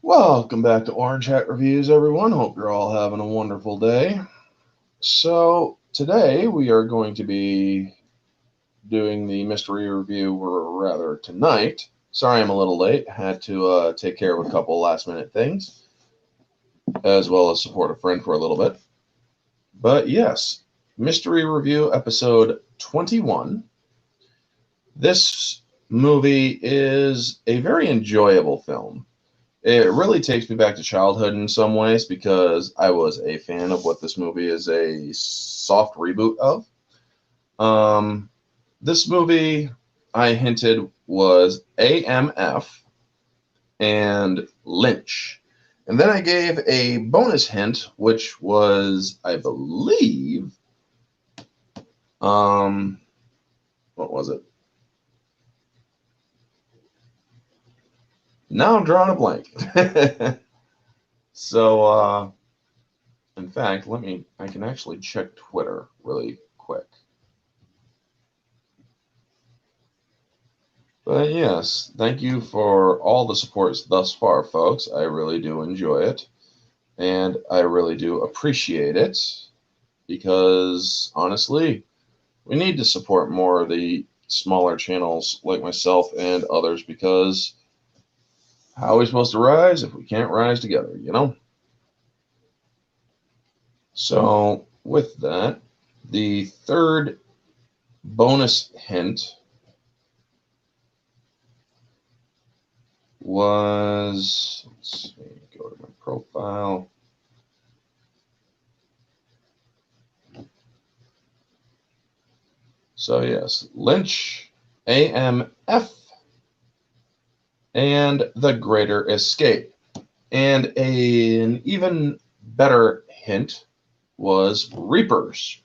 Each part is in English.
Welcome back to Orange Hat Reviews, everyone. Hope you're all having a wonderful day. So, today we are going to be doing the mystery review, or rather, tonight. Sorry I'm a little late. Had to take care of a couple last minute things, as well as support a friend for a little bit. But yes, mystery review episode 21. This movie is a very enjoyable film. It really takes me back to childhood in some ways because I was a fan of what this movie is a soft reboot of. This movie, I hinted, was AMF and Lynch. And then I gave a bonus hint, which was, I believe, what was it? Now I'm drawing a blank. So, in fact, I can actually check Twitter really quick. But yes, thank you for all the supports thus far, folks. I really do enjoy it. And I really do appreciate it. Because, honestly, we need to support more of the smaller channels like myself and others because how are we supposed to rise if we can't rise together, you know? So, with that, the third bonus hint was, let's see, go to my profile. So, yes, Lynch, AMF, and The Greater Escape. And an even better hint was Reapers.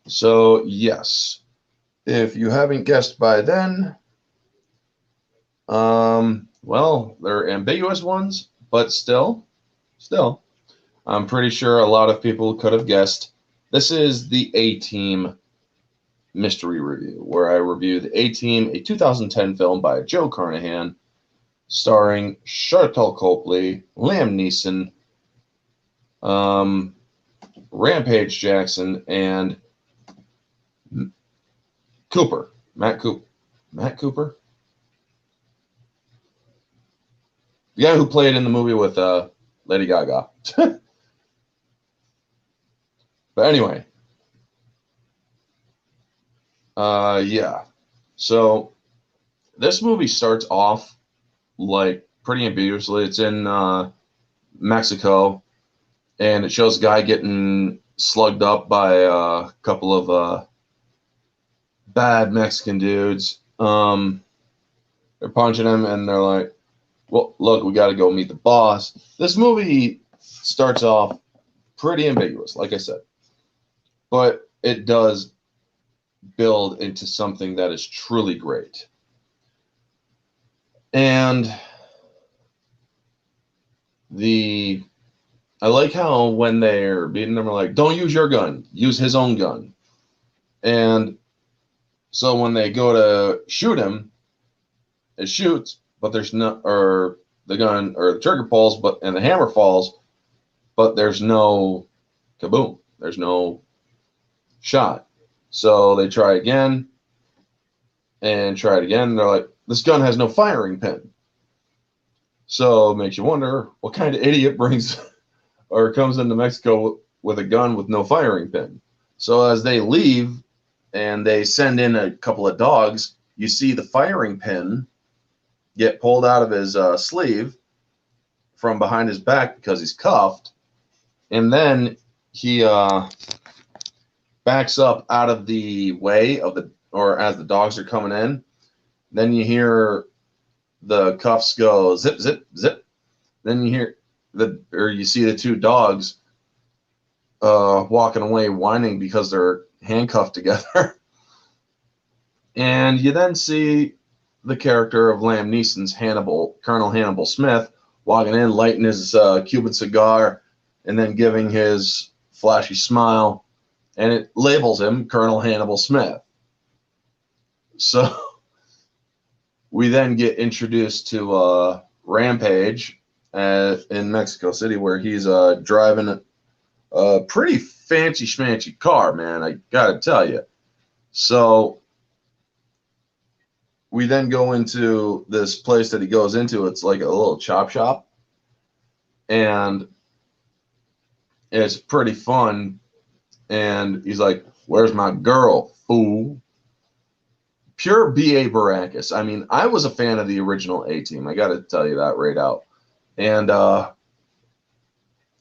So, yes, if you haven't guessed by then, well, they're ambiguous ones, but still, I'm pretty sure a lot of people could have guessed. This is the A-Team mystery review, where I review the A-Team, a 2010 film by Joe Carnahan, starring Sharlto Copley, Liam Neeson, Rampage Jackson, and Cooper. Matt Cooper? The guy who played in the movie with Lady Gaga. But anyway. Yeah. So, this movie starts off like pretty ambiguously. It's in Mexico, and it shows a guy getting slugged up by a couple of bad Mexican dudes. They're punching him, and they're like, well, look, we got to go meet the boss. This movie starts off pretty ambiguous, like I said, but it does build into something that is truly great. And I like how when they're beating them, they're like, don't use your gun, use his own gun. And so when they go to shoot him, it shoots, but there's no, or the gun or the trigger pulls, and the hammer falls, but there's no kaboom. There's no shot. So they try again and try it again. They're like, this gun has no firing pin. So it makes you wonder what kind of idiot brings or comes into Mexico with a gun with no firing pin. So as they leave and they send in a couple of dogs, you see the firing pin get pulled out of his sleeve from behind his back because he's cuffed. And then he backs up out of the way of as the dogs are coming in. Then you hear the cuffs go zip, zip, zip. Then you hear you see the two dogs walking away whining because they're handcuffed together. And you then see the character of Liam Neeson's Colonel Hannibal Smith, walking in, lighting his Cuban cigar, and then giving his flashy smile, and it labels him Colonel Hannibal Smith. So we then get introduced to Rampage, in Mexico City, where he's driving a pretty fancy schmancy car, man. I gotta tell you. So we then go into this place that he goes into. It's like a little chop shop, and it's pretty fun. And he's like, "Where's my girl, fool?" Pure B.A. Baracus. I mean, I was a fan of the original A-Team. I got to tell you that right out. And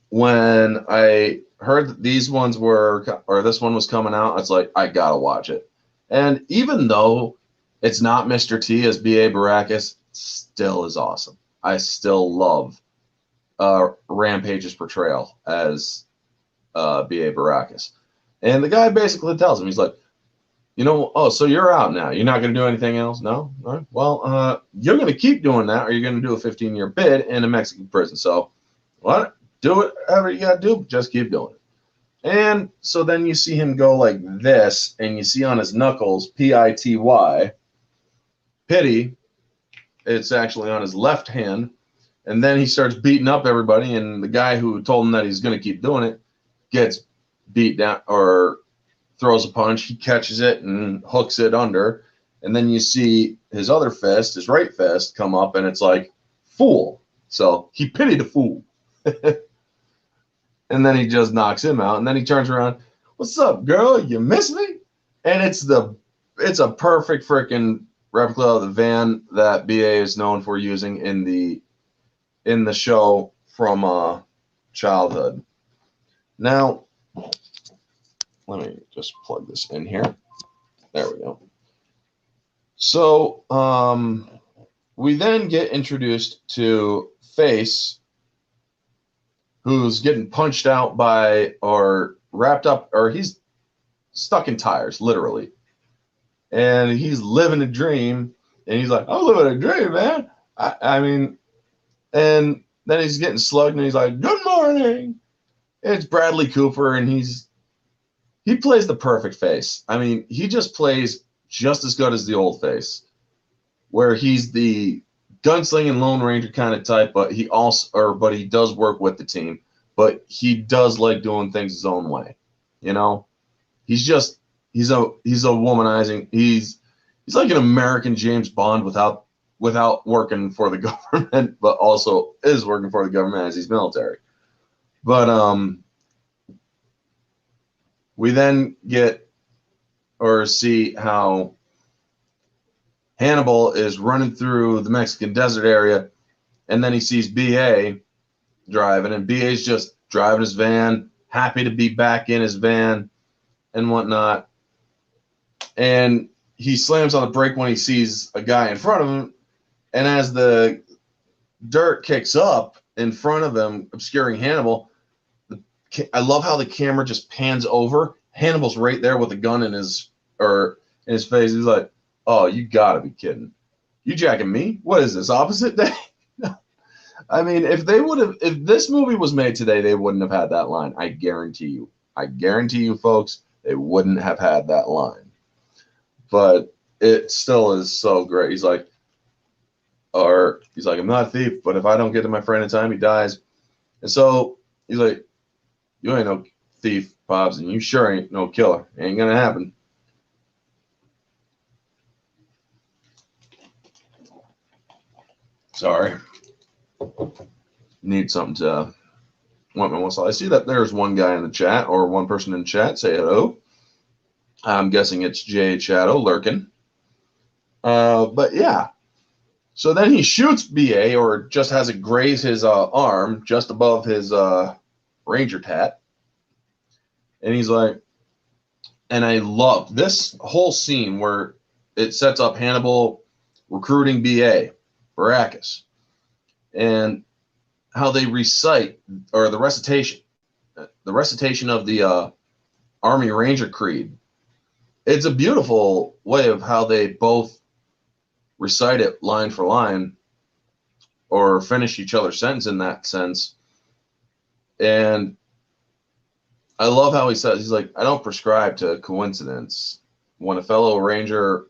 when I heard that these ones were, or this one was coming out, I was like, I got to watch it. And even though it's not Mr. T as B.A. Baracus, still is awesome. I still love Rampage's portrayal as B.A. Baracus. And the guy basically tells him, he's like, oh, so you're out now. You're not going to do anything else? No? All right. Well, you're going to keep doing that, or you're going to do a 15-year bid in a Mexican prison. So, what? Do whatever you got to do, but just keep doing it. And so then you see him go like this, and you see on his knuckles, P-I-T-Y, pity. It's actually on his left hand. And then he starts beating up everybody, and the guy who told him that he's going to keep doing it gets beat down or throws a punch. He catches it and hooks it under. And then you see his other fist, his right fist, come up, and it's like, fool. So he pitied a fool. And then he just knocks him out. And then he turns around, what's up, girl? You miss me? And it's a perfect freaking replica of the van that BA is known for using in the show from childhood. Now, let me just plug this in here. There we go. So we then get introduced to Face, who's getting punched out by, or wrapped up, or he's stuck in tires, literally. And he's living a dream. And he's like, I'm living a dream, man. I mean, and then he's getting slugged, and he's like, good morning. It's Bradley Cooper, and he plays the perfect Face. I mean, he just plays just as good as the old Face, where he's the gunslinging Lone Ranger kind of type, but he does work with the team, but he does like doing things his own way. He's a womanizing. He's like an American James Bond without working for the government, but also is working for the government as he's military. But we then get or see how Hannibal is running through the Mexican desert area, and then he sees BA driving, and BA's just driving his van, happy to be back in his van and whatnot. And he slams on the brake when he sees a guy in front of him, and as the dirt kicks up in front of him, obscuring Hannibal, I love how the camera just pans over. Hannibal's right there with a gun in his face. He's like, oh, you gotta be kidding. You jacking me? What is this, opposite day? I mean, if this movie was made today, they wouldn't have had that line. I guarantee you, folks, they wouldn't have had that line. But it still is so great. He's like, I'm not a thief, but if I don't get to my friend in time, he dies. And so he's like, you ain't no thief, Pops, and you sure ain't no killer. Ain't gonna happen. Sorry. Need something to want my whistle. I see that there's one guy in the chat, or one person in the chat. Say hello. I'm guessing it's Jade Shadow lurking. But yeah. So then he shoots BA, or just has it graze his arm just above his Ranger tat. And he's like, and I love this whole scene where it sets up Hannibal recruiting BA, Baracus, and how they recite, or the recitation of the Army Ranger Creed. It's a beautiful way of how they both recite it line for line, or finish each other's sentence in that sense. And I love how he says, he's like, I don't prescribe to coincidence. When a fellow Ranger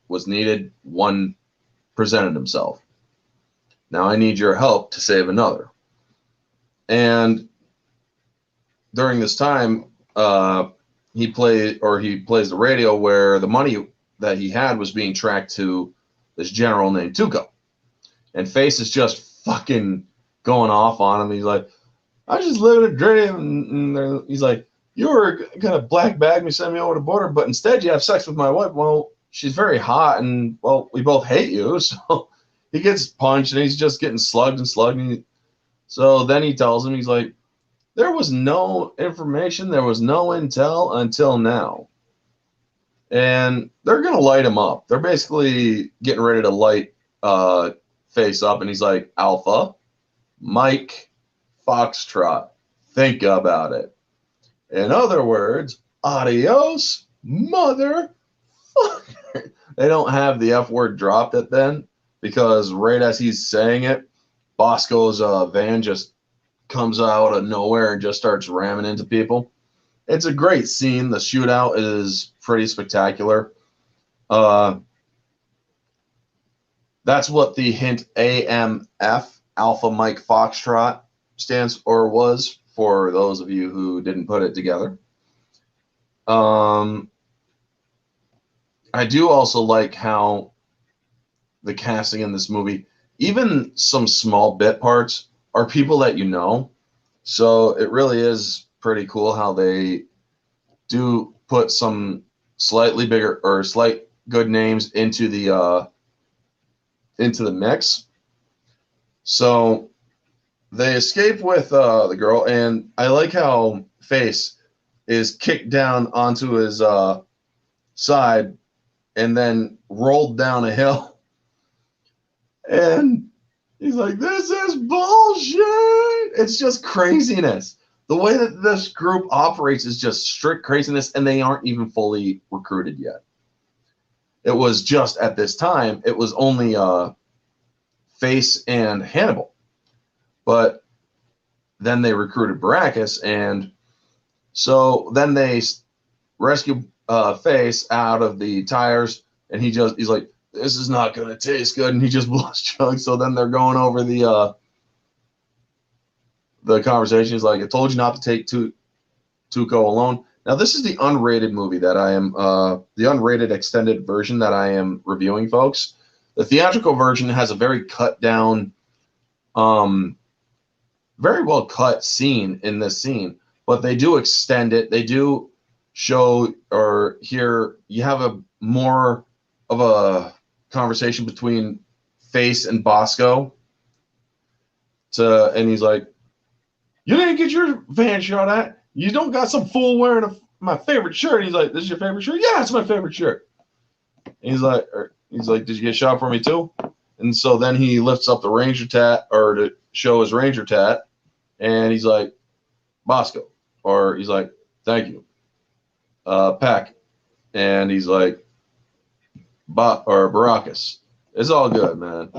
was needed, one presented himself. Now I need your help to save another. And during this time, he plays the radio where the money that he had was being tracked to this general named Tuco. And Face is just fucking going off on him. He's like, I just living a dream. And he's like, you were gonna black bag me, send me over the border, but instead you have sex with my wife. Well, she's very hot, and well, we both hate you. So he gets punched, and he's just getting slugged and slugged. And so then he tells him, he's like, there was no information, there was no intel until now. And they're gonna light him up. They're basically getting ready to light Face up, and he's like, Alpha, Mike, Foxtrot, think about it. In other words, adios, motherfucker. They don't have the F word dropped at then, because right as he's saying it, Bosco's van just comes out of nowhere and just starts ramming into people. It's a great scene. The shootout is pretty spectacular. That's what the hint AMF, Alpha Mike Foxtrot, stands or was, for those of you who didn't put it together. I do also like how the casting in this movie, even some small bit parts, are people that you know. So it really is pretty cool how they do put some slightly bigger or slight good names into the mix. So they escape with the girl, and I like how Face is kicked down onto his side and then rolled down a hill. And he's like, this is bullshit. It's just craziness. The way that this group operates is just strict craziness, and they aren't even fully recruited yet. It was just at this time, it was only Face and Hannibal. But then they recruited Baracus, and so then they rescue Face out of the tires, and he's like, this is not going to taste good, and he just blows chunks. So then they're going over the conversation. He's like, I told you not to take Tuco alone. Now, this is the unrated movie that I am, the unrated extended version that I am reviewing, folks. The theatrical version has a very cut down, very well cut scene in this scene, but they do extend it. They do show, or here you have a more of a conversation between Face and Bosco. And he's like, you didn't get your van shot at. You don't got some fool wearing my favorite shirt. And he's like, this is your favorite shirt? Yeah, it's my favorite shirt. And he's like, did you get shot for me too? And so then he lifts up the Ranger tat, or to show his Ranger tat, and he's like, Bosco. Or he's like, thank you. Pack. And he's like, Baracus. It's all good, man.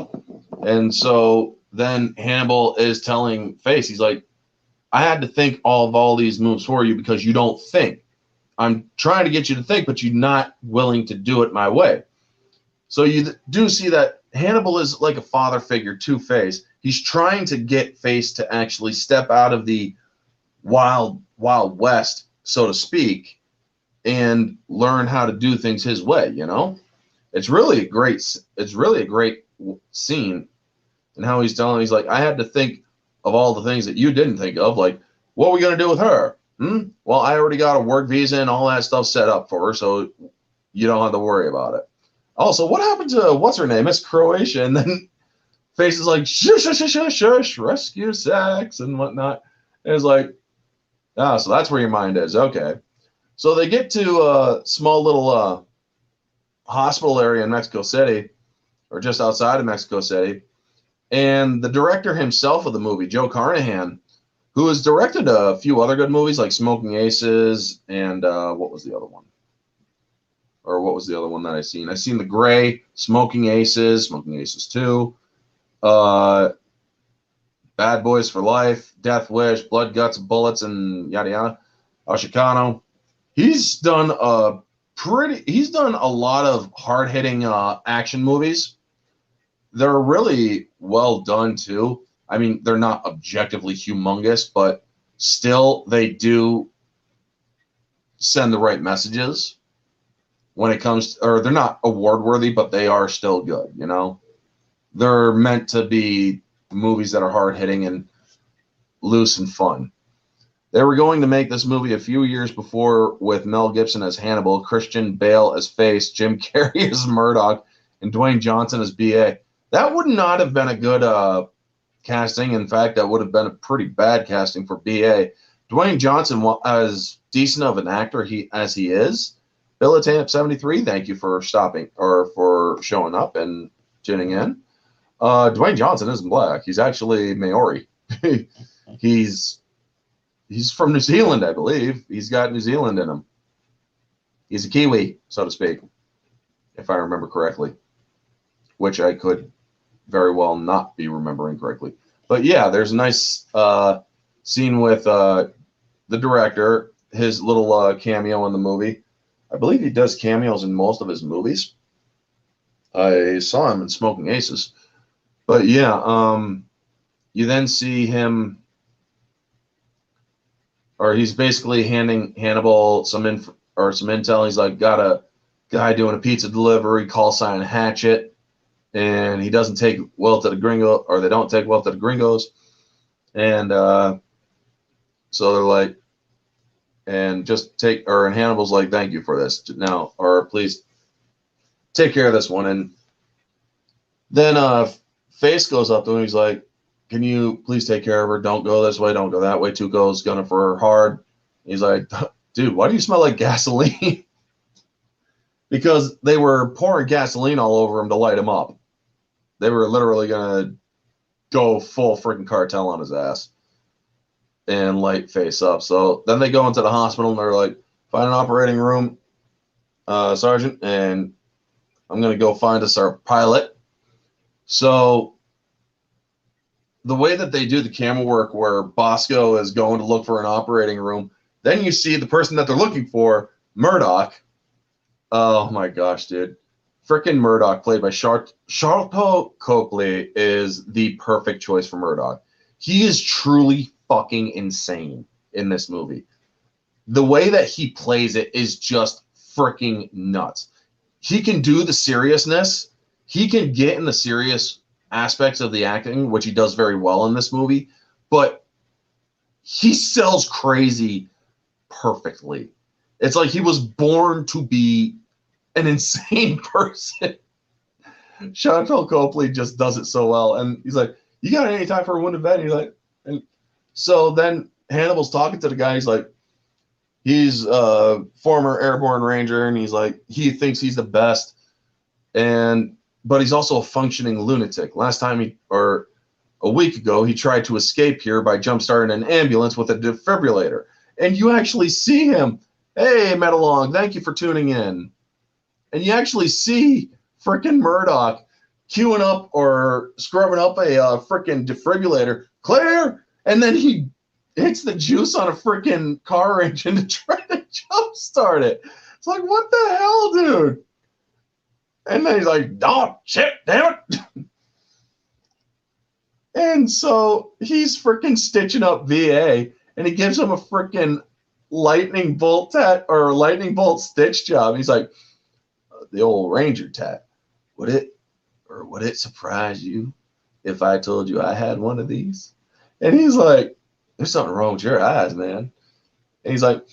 And so then Hannibal is telling Face, he's like, I had to think of all these moves for you because you don't think. I'm trying to get you to think, but you're not willing to do it my way. So you do see that Hannibal is like a father figure to Face. He's trying to get Face to actually step out of the wild west, so to speak, and learn how to do things his way, you know? It's really a great scene. And how he's telling, he's like, I had to think of all the things that you didn't think of, like, what are we going to do with her? Well, I already got a work visa and all that stuff set up for her, so you don't have to worry about it. Also, what happened to, what's her name? It's Croatia. And then Face is like, shush, shush, shush, shush, shush, rescue sex and whatnot. And it's like, so that's where your mind is. Okay. So they get to a small little hospital area in Mexico City, or just outside of Mexico City. And the director himself of the movie, Joe Carnahan, who has directed a few other good movies like Smoking Aces and what was the other one? Or what was the other one that I seen? I seen The Gray, Smoking Aces 2, Bad Boys for Life, Death Wish, Blood, Guts, Bullets, and yada yada. Chicano. He's done a lot of hard-hitting action movies. they're really well done too. I mean, they're not objectively humongous, but still they do send the right messages when it comes to, or they're not award worthy, but they are still good, you know. They're meant to be movies that are hard hitting and loose and fun. They were going to make this movie a few years before with Mel Gibson as Hannibal, Christian Bale as Face, Jim Carrey as Murdoch, and Dwayne Johnson as BA. That would not have been a good casting. In fact, that would have been a pretty bad casting for BA. Dwayne Johnson, as decent of an actor as he is, Bill at 73, thank you for stopping or for showing up and tuning in. Dwayne Johnson isn't black. He's actually Maori. He's from New Zealand, I believe. He's got New Zealand in him. He's a Kiwi, so to speak, if I remember correctly, which I could very well not be remembering correctly. But yeah, there's a nice scene with the director, his little cameo in the movie. I believe he does cameos in most of his movies. I saw him in Smoking Aces. But yeah, you then see him, or he's basically handing Hannibal some intel. He's like, got a guy doing a pizza delivery, call sign Hatchet, and he doesn't take well to the gringo, or they don't take well to the gringos. And so they're like, and just take, and Hannibal's like, thank you for this now, or please take care of this one. And then Face goes up to him. He's like, can you please take care of her? Don't go this way. Don't go that way. Tuco's gunning for her hard. He's like, dude, why do you smell like gasoline? Because they were pouring gasoline all over him to light him up. They were literally going to go full freaking cartel on his ass and light Face up. So then they go into the hospital and they're like, find an operating room, Sergeant, and I'm going to go find us our pilot. So the way that they do the camera work where Bosco is going to look for an operating room, then you see the person that they're looking for, Murdoch. Oh my gosh, dude. Frickin' Murdoch, played by Sharlto Copley, is the perfect choice for Murdoch. He is truly fucking insane in this movie. The way that he plays it is just freaking nuts. He can do the seriousness. He can get in the serious aspects of the acting, which he does very well in this movie, but he sells crazy perfectly. It's like he was born to be an insane person. Chantal Copley just does it so well. And he's like, you got any time for a wounded vet? And he's like, and so then Hannibal's talking to the guy. He's like, he's a former airborne ranger, and he's like, he thinks he's the best. But he's also a functioning lunatic. Last time a week ago, he tried to escape here by jump-starting an ambulance with a defibrillator. And you actually see him. Hey, Metalong, thank you for tuning in. And you actually see frickin' Murdoch queuing up or scrubbing up a frickin' defibrillator. Clear! And then he hits the juice on a frickin' car engine to try to jump-start it. It's like, what the hell, dude? And then he's like, oh, shit, damn it. And so he's freaking stitching up VA, and he gives him a freaking lightning bolt stitch job. He's like, the old Ranger tat. Would it surprise you if I told you I had one of these? And he's like, there's something wrong with your eyes, man. And he's like,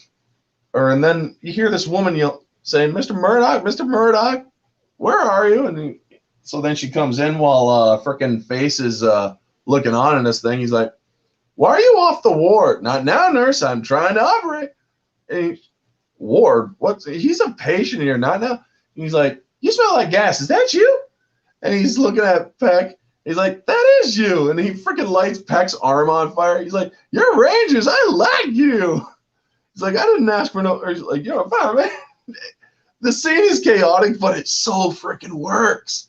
and then you hear this woman saying, Mr. Murdoch, where are you? And so then she comes in while frickin' Face is looking on in this thing. He's like, why are you off the ward? Not now, nurse. I'm trying to operate. And ward? He's a patient here. Not now. And he's like, you smell like gas. Is that you? And he's looking at Peck. He's like, that is you. And he freaking lights Peck's arm on fire. He's like, you're Rangers. I like you. He's like, I didn't ask for no. Or he's like, you're fine, man. The scene is chaotic, but it so freaking works.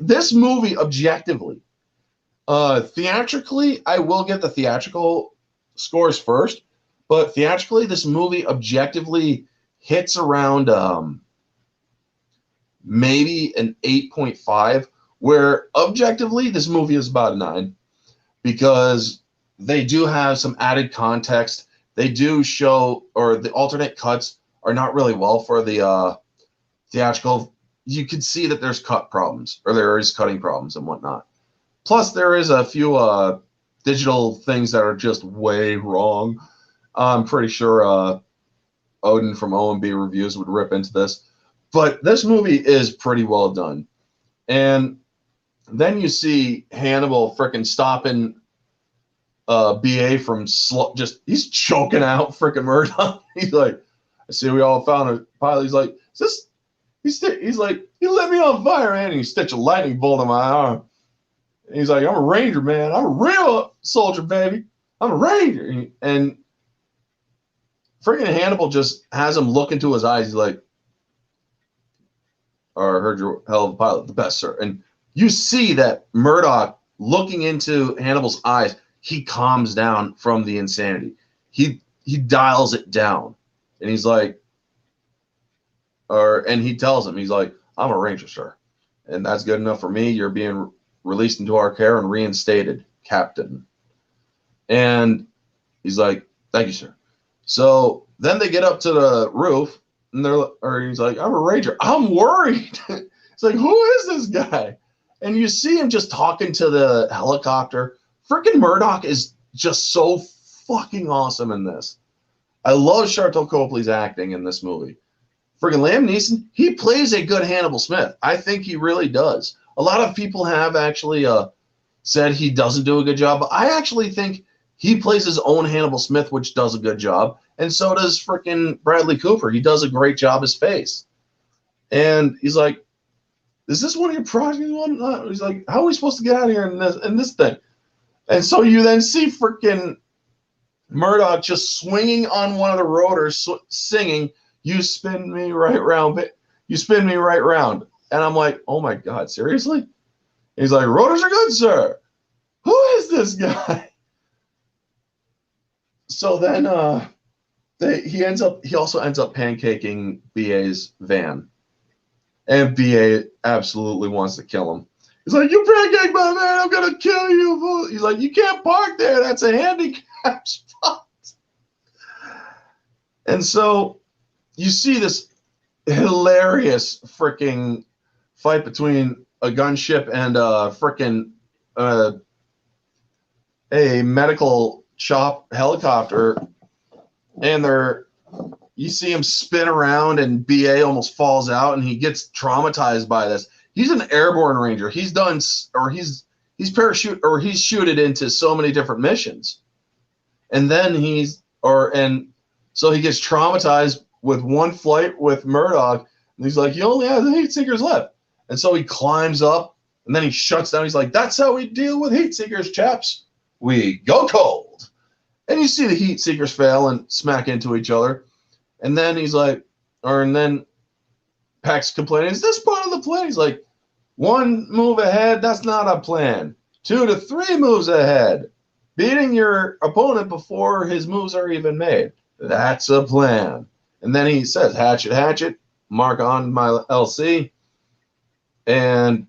This movie, objectively, theatrically, I will get the theatrical scores first, but theatrically, this movie objectively hits around maybe an 8.5, where objectively this movie is about a 9 because they do have some added context. They do show, or the alternate cuts are not really well for the theatrical. You can see that there's cut problems, or there is cutting problems and whatnot. Plus, there is a few digital things that are just way wrong. I'm pretty sure Odin from OMB Reviews would rip into this. But this movie is pretty well done. And then you see Hannibal freaking stopping BA from he's choking out freaking Murdoch. He's like, I see we all found a pilot. He's like, is this? He's like, you lit me on fire, man. And he stitched a lightning bolt in my arm. And he's like, I'm a ranger, man. I'm a real soldier, baby. I'm a ranger. And freaking Hannibal just has him look into his eyes. He's like, or I heard you're a hell of a pilot, the best, sir. And you see that Murdoch looking into Hannibal's eyes, he calms down from the insanity. He dials it down. And he's like, and he tells him, he's like, I'm a ranger, sir. And that's good enough for me. You're being released into our care and reinstated, Captain. And he's like, thank you, sir. So then they get up to the roof, and he's like, I'm a ranger. I'm worried. It's like, who is this guy? And you see him just talking to the helicopter. Freaking Murdoch is just so fucking awesome in this. I love Sharlto Copley's acting in this movie. Freaking Liam Neeson, he plays a good Hannibal Smith. I think he really does. A lot of people have actually said he doesn't do a good job, but I actually think he plays his own Hannibal Smith, which does a good job. And so does freaking Bradley Cooper. He does a great job as Face. And he's like, is this one of your projects? He's like, how are we supposed to get out of here in this thing? And so you then see freaking Murdoch just swinging on one of the rotors, singing, you spin me right round. You spin me right round. And I'm like, oh my God, seriously? He's like, rotors are good, sir. Who is this guy? So then he also ends up pancaking BA's van. And BA absolutely wants to kill him. He's like, you pancake my van, I'm going to kill you. He's like, you can't park there. That's a handicap spot. And so you see this hilarious freaking fight between a gunship and a medical chop helicopter. And you see him spin around, and BA almost falls out, and he gets traumatized by this. He's an airborne ranger. He's shooted into so many different missions. And then so he gets traumatized with one flight with Murdoch, and he's like, he only has 8 seekers left. And so he climbs up, and then he shuts down. He's like, that's how we deal with heat seekers, chaps. We go cold. And you see the heat seekers fail and smack into each other. And then he's like, and then Pax complaining, is this part of the plan? He's like, 1 move ahead, that's not a plan. 2 to 3 moves ahead. Beating your opponent before his moves are even made. That's a plan. And then he says, hatchet, hatchet, mark on my LC. And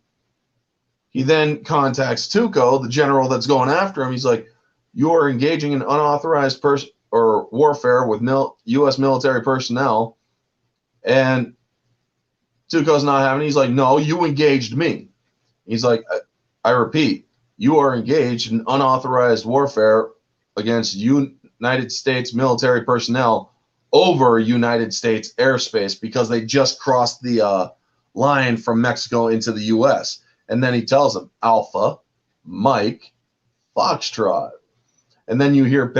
he then contacts Tuco, the general that's going after him. He's like, you are engaging in unauthorized warfare with U.S. military personnel. And Tuco's not having it. He's like, no, you engaged me. He's like, I repeat, you are engaged in unauthorized warfare against United States military personnel over United States airspace because they just crossed the line from Mexico into the U.S. And then he tells him, Alpha, Mike, Foxtrot. And then you hear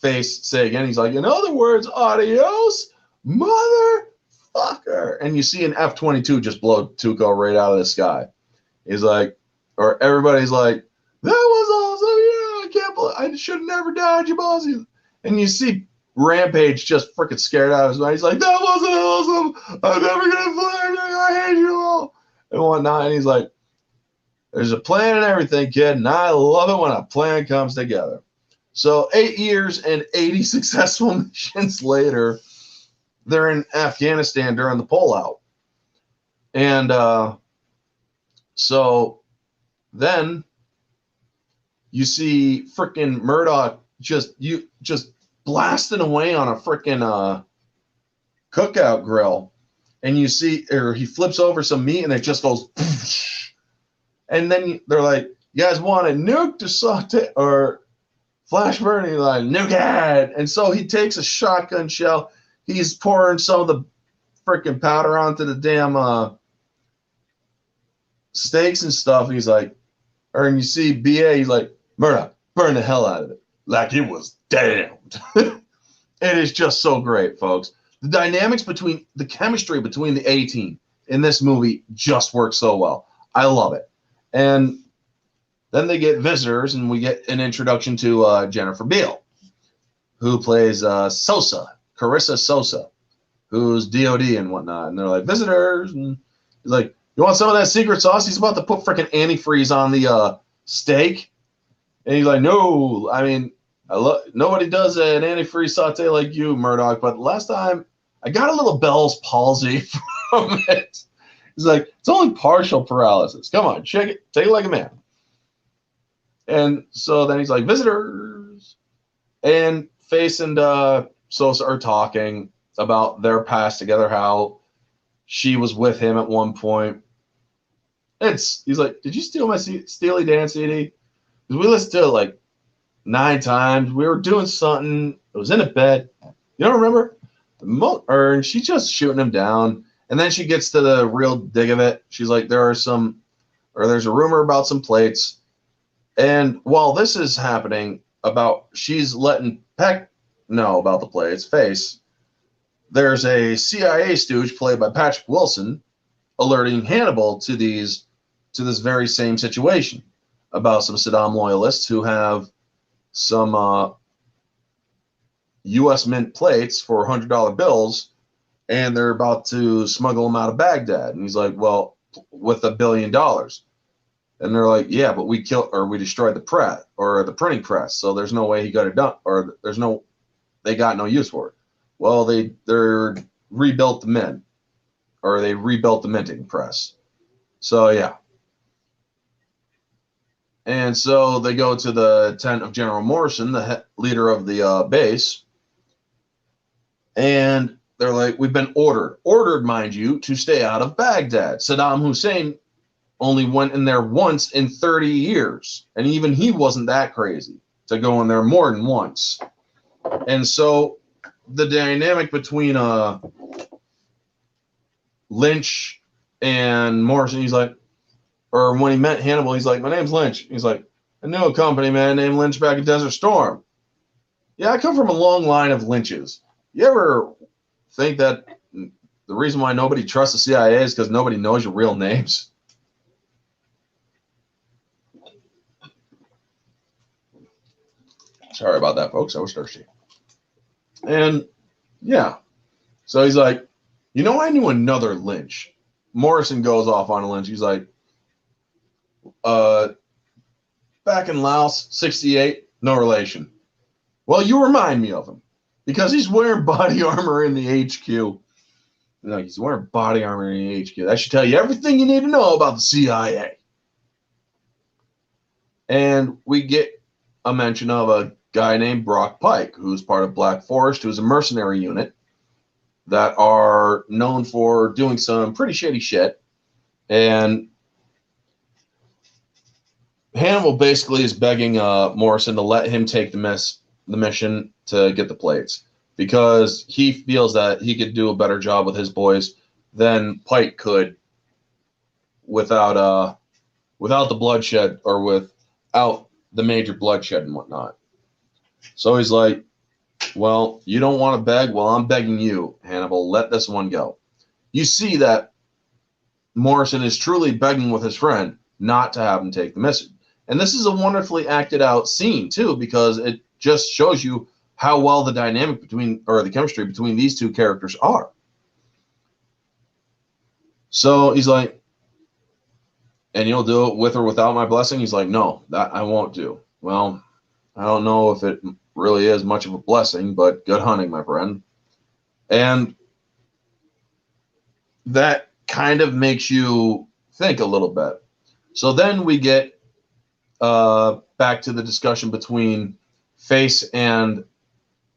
Face say again, he's like, in other words, adios, motherfucker. And you see an F-22 just blow Tuco right out of the sky. He's like, or everybody's like, that was awesome. Yeah, I can't believe I should have never died, you bossy. And you see Rampage just freaking scared out of his mind. He's like, that wasn't awesome. I'm never going to play. I hate you all. And whatnot. And he's like, there's a plan and everything, kid. And I love it when a plan comes together. So 8 years and 80 successful missions later, they're in Afghanistan during the pullout. And So then you see freaking Murdoch just blasting away on a freaking cookout grill, and you see, or he flips over some meat and it just goes, and then they're like, "You guys want a nuke to saute or flash burn?" And he's like, "Nuke it!" And so he takes a shotgun shell. He's pouring some of the freaking powder onto the damn steaks and stuff. And he's like, and you see BA, he's like, "Murdoch, burn the hell out of it, like it was damned." It is just so great, folks. The dynamics between the chemistry between the A team in this movie just works so well. I love it. And then they get visitors, and we get an introduction to Jennifer Beal, who plays Sosa, Carissa Sosa, who's DOD and whatnot. And they're like, visitors. And he's like, "You want some of that secret sauce?" He's about to put freaking antifreeze on the steak. And he's like, "No, I mean, nobody does an antifreeze saute like you, Murdoch. But last time, I got a little Bell's palsy from it." He's like, "It's only partial paralysis. Come on, check it. Take it like a man." And so then he's like, "Visitors." And Face and Sosa are talking about their past together, how she was with him at one point. He's like, "Did you steal my Steely Dan CD?" Because we listened to it like 9 times. We were doing something. It was in a bed. You don't remember? And she's just shooting him down. And then she gets to the real dig of it. She's like, there's a rumor about some plates. And while this is happening, she's letting Peck know about the plates, Face, there's a CIA stooge played by Patrick Wilson alerting Hannibal to this very same situation about some Saddam loyalists who have some U.S. mint plates for $100 bills, and they're about to smuggle them out of Baghdad. And he's like, "Well, with $1 billion. And they're like, "Yeah, but we destroyed the press or the printing press, so there's no way he got it done, or they got no use for it." Well, they rebuilt the mint, or they rebuilt the minting press. So yeah. And so they go to the tent of General Morrison, the leader of the base, and they're like, "We've been ordered, mind you, to stay out of Baghdad. Saddam Hussein only went in there once in 30 years, and even he wasn't that crazy to go in there more than once." And so the dynamic between Lynch and Morrison, he's like, or when he met Hannibal, he's like, "My name's Lynch." He's like, "I knew a company man named Lynch back at Desert Storm." Yeah, I come from a long line of Lynches. You ever think that the reason why nobody trusts the CIA is because nobody knows your real names? Sorry about that, folks. I was thirsty. And yeah, so he's like, I knew another Lynch." Morrison goes off on a Lynch. He's like, "Back in Laos, 68, no relation." "Well, you remind me of him because he's wearing body armor in the HQ." No, he's wearing body armor in the HQ. That should tell you everything you need to know about the CIA. And we get a mention of a guy named Brock Pike, who's part of Black Forest, who's a mercenary unit that are known for doing some pretty shady shit. And Hannibal basically is begging Morrison to let him take the mission to get the plates, because he feels that he could do a better job with his boys than Pike could without the bloodshed, or without the major bloodshed and whatnot. So he's like, "Well, you don't want to beg? Well, I'm begging you, Hannibal. Let this one go." You see that Morrison is truly begging with his friend not to have him take the mission. And this is a wonderfully acted out scene, too, because it just shows you how well the dynamic the chemistry between these two characters are. So he's like, "And you'll do it with or without my blessing?" He's like, "No, that I won't do." "Well, I don't know if it really is much of a blessing, but good hunting, my friend." And that kind of makes you think a little bit. So then we get back to the discussion between Face and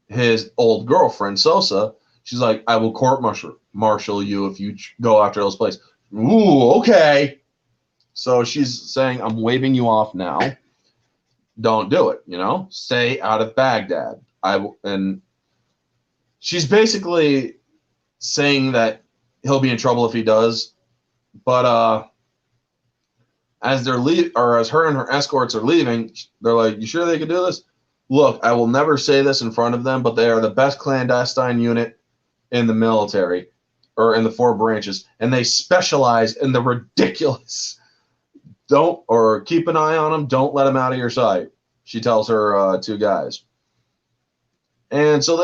his old girlfriend, Sosa. She's like, I will court martial you if you go after those places. Ooh, okay. So she's saying, I'm waving you off now. Don't do it, Stay out of Baghdad. And she's basically saying that he'll be in trouble if he does. But as her and her escorts are leaving, they're like, you sure they could do this? Look, I will never say this in front of them, but they are the best clandestine unit in the military, or in the 4 branches, and they specialize in the ridiculous. Keep an eye on them. Don't let them out of your sight, she tells her 2 guys. And so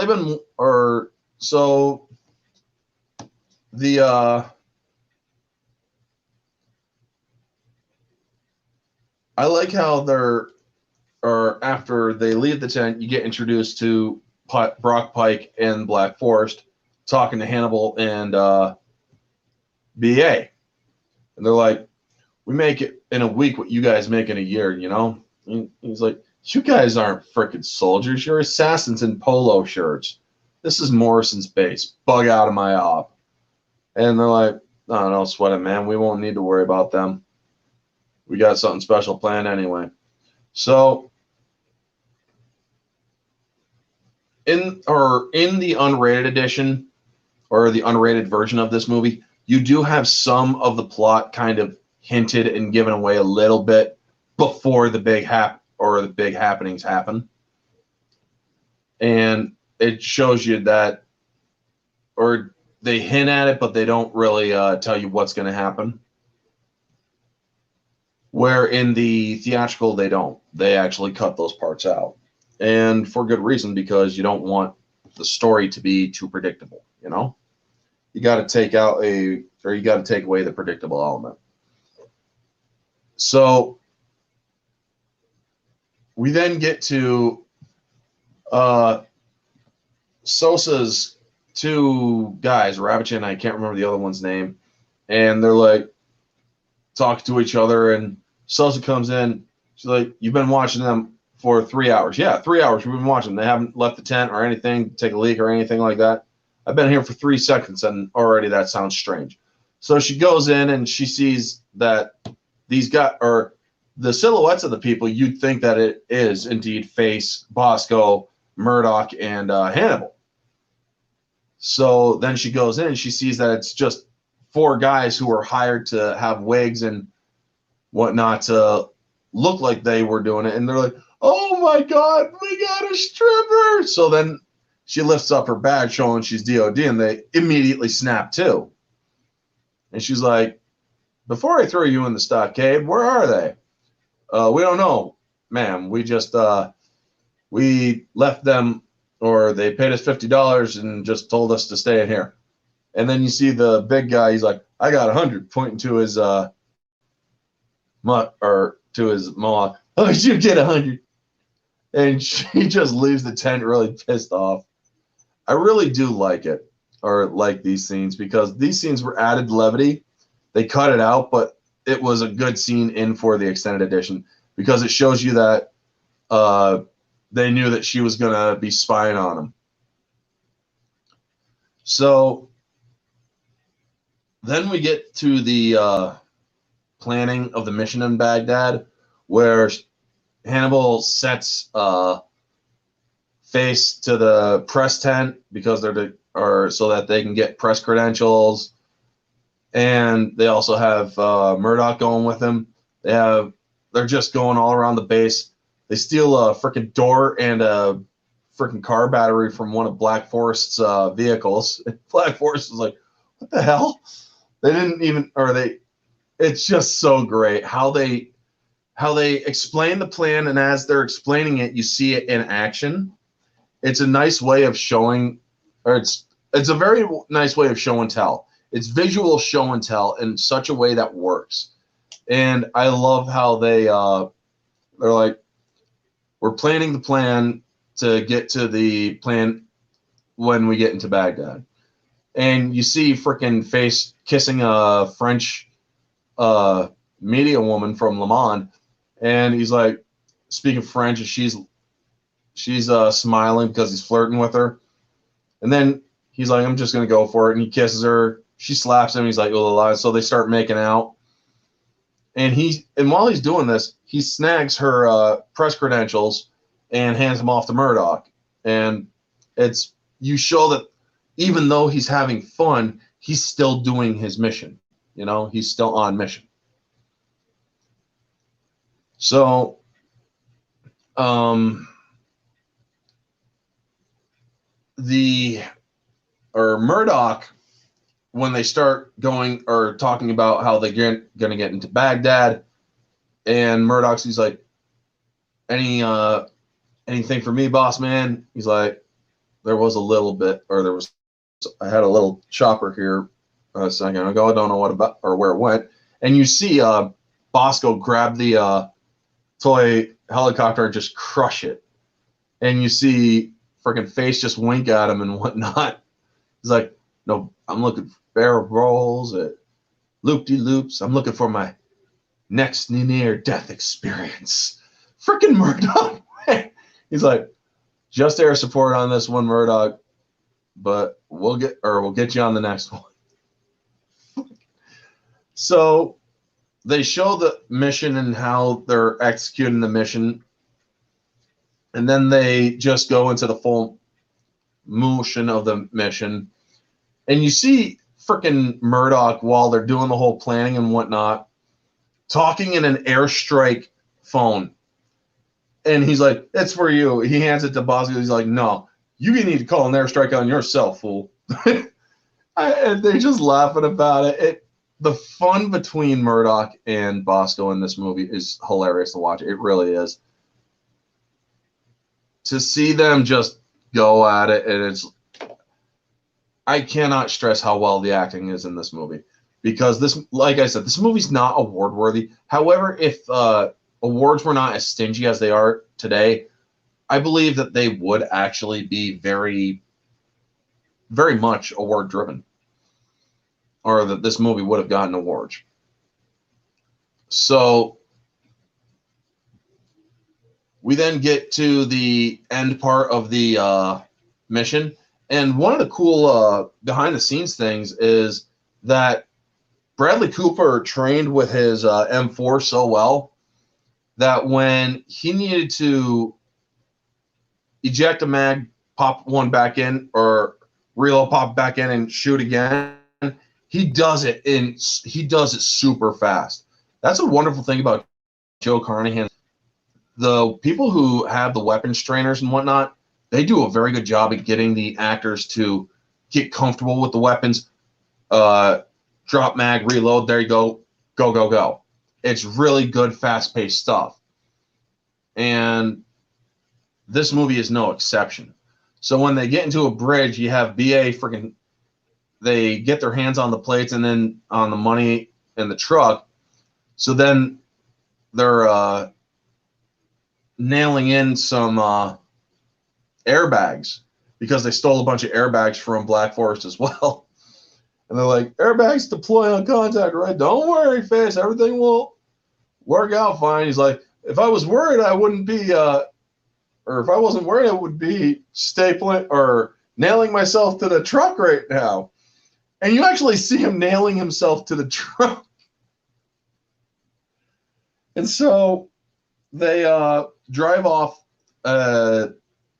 I like how after they leave the tent, you get introduced to Brock Pike and Black Forest talking to Hannibal and BA. And they're like, we make it in a week what you guys make in a year, He's like, you guys aren't freaking soldiers. You're assassins in polo shirts. This is Morrison's base. Bug out of my op. And they're like, no, sweat it, man. We won't need to worry about them. We got something special planned anyway. So in the unrated edition, or the unrated version of this movie, you do have some of the plot kind of hinted and given away a little bit before the big happenings happen. And it shows you that, or they hint at it, but they don't really tell you what's going to happen. Where in the theatrical, they don't. They actually cut those parts out. And for good reason, because you don't want the story to be too predictable, You got to take away the predictable element. So we then get to Sosa's 2 guys, Ravitch and I can't remember the other one's name, and they're like talking to each other, and Sosa comes in. She's like, you've been watching them for 3 hours. Yeah, 3 hours we've been watching them. They haven't left the tent or anything, take a leak or anything like that. I've been here for 3 seconds, and already that sounds strange. So she goes in and she sees that these guys, or the silhouettes of the people, you'd think that it is indeed Face, Bosco, Murdoch, and Hannibal. So then she goes in and she sees that it's just 4 guys who were hired to have wigs and whatnot to look like they were doing it. And they're like, oh my God, we got a stripper. So then she lifts up her badge showing she's DOD, and they immediately snap too. And she's like, before I throw you in the stockade, where are they? We don't know, ma'am. We just we left them, or they paid us $50 and just told us to stay in here. And then you see the big guy. He's like, I got 100, pointing to his mohawk. Oh, you get 100. And she just leaves the tent really pissed off. I really do like it, or like these scenes, because these scenes were added levity. They cut it out, but it was a good scene in for the extended edition, because it shows you that they knew that she was going to be spying on them. So then we get to the planning of the mission in Baghdad, where Hannibal sets Face to the press tent because so that they can get press credentials, and they also have Murdoch going with them. They're just going all around the base. They steal a freaking door and a freaking car battery from one of Black Forest's vehicles. Black Forest was like, "What the hell?" They didn't even, It's just so great how they explain the plan, and as they're explaining it, you see it in action. It's a nice way of showing, or it's a very nice way of show and tell. It's visual show and tell in such a way that works. And I love how they're like, we're planning the plan to get to the plan when we get into Baghdad. And you see freaking Face kissing a French media woman from Le Mans, and he's like speaking French, and she's smiling because he's flirting with her. And then he's like, I'm just gonna go for it, and he kisses her. She slaps him. He's like, oh, so they start making out. And while he's doing this, he snags her press credentials and hands them off to Murdoch. And you show that even though he's having fun, he's still doing his mission. You know, he's still on mission. So, Murdoch, when they start going or talking about how they're going to get into Baghdad, and he's like, anything for me, boss man? He's like, there was a little bit, or I had a little chopper here a second ago. I don't know what about or where it went. And you see Bosco grab the toy helicopter and just crush it. And you see freaking Face just wink at him and whatnot. He's like, no, I'm looking for barrel rolls at loop-de-loops. I'm looking for my next near-death experience. Freaking Murdoch. He's like, just air support on this one, Murdoch, but we'll get you on the next one. So they show the mission and how they're executing the mission, and then they just go into the full motion of the mission. And you see freaking Murdoch while they're doing the whole planning and whatnot, talking in an airstrike phone. And he's like, it's for you. He hands it to Bosco. He's like, no, you need to call an airstrike on yourself, fool. And they're just laughing about it. The fun between Murdoch and Bosco in this movie is hilarious to watch. It really is. To see them just go at it, and I cannot stress how well the acting is in this movie. Because this, like I said, this movie's not award worthy. However, if awards were not as stingy as they are today, I believe that they would actually be very, very much award driven, or that this movie would have gotten awards. So we then get to the end part of the mission, and one of the cool behind the scenes things is that Bradley Cooper trained with his M4 so well that when he needed to eject a mag, pop one back in, or reload, pop back in, and shoot again, he does it super fast. That's a wonderful thing about Joe Carnahan. The people who have the weapons trainers and whatnot, they do a very good job at getting the actors to get comfortable with the weapons. Drop mag, reload, there you go, go, go, go. It's really good, fast-paced stuff. And this movie is no exception. So when they get into a bridge, you have BA they get their hands on the plates and then on the money in the truck. So then they're nailing in some airbags, because they stole a bunch of airbags from Black Forest as well. And they're like, airbags deploy on contact, right? Don't worry, Face. Everything will work out fine. He's like, if I was worried, I wouldn't be, or if I wasn't worried, I would be stapling or nailing myself to the truck right now. And you actually see him nailing himself to the truck. And so they drive off a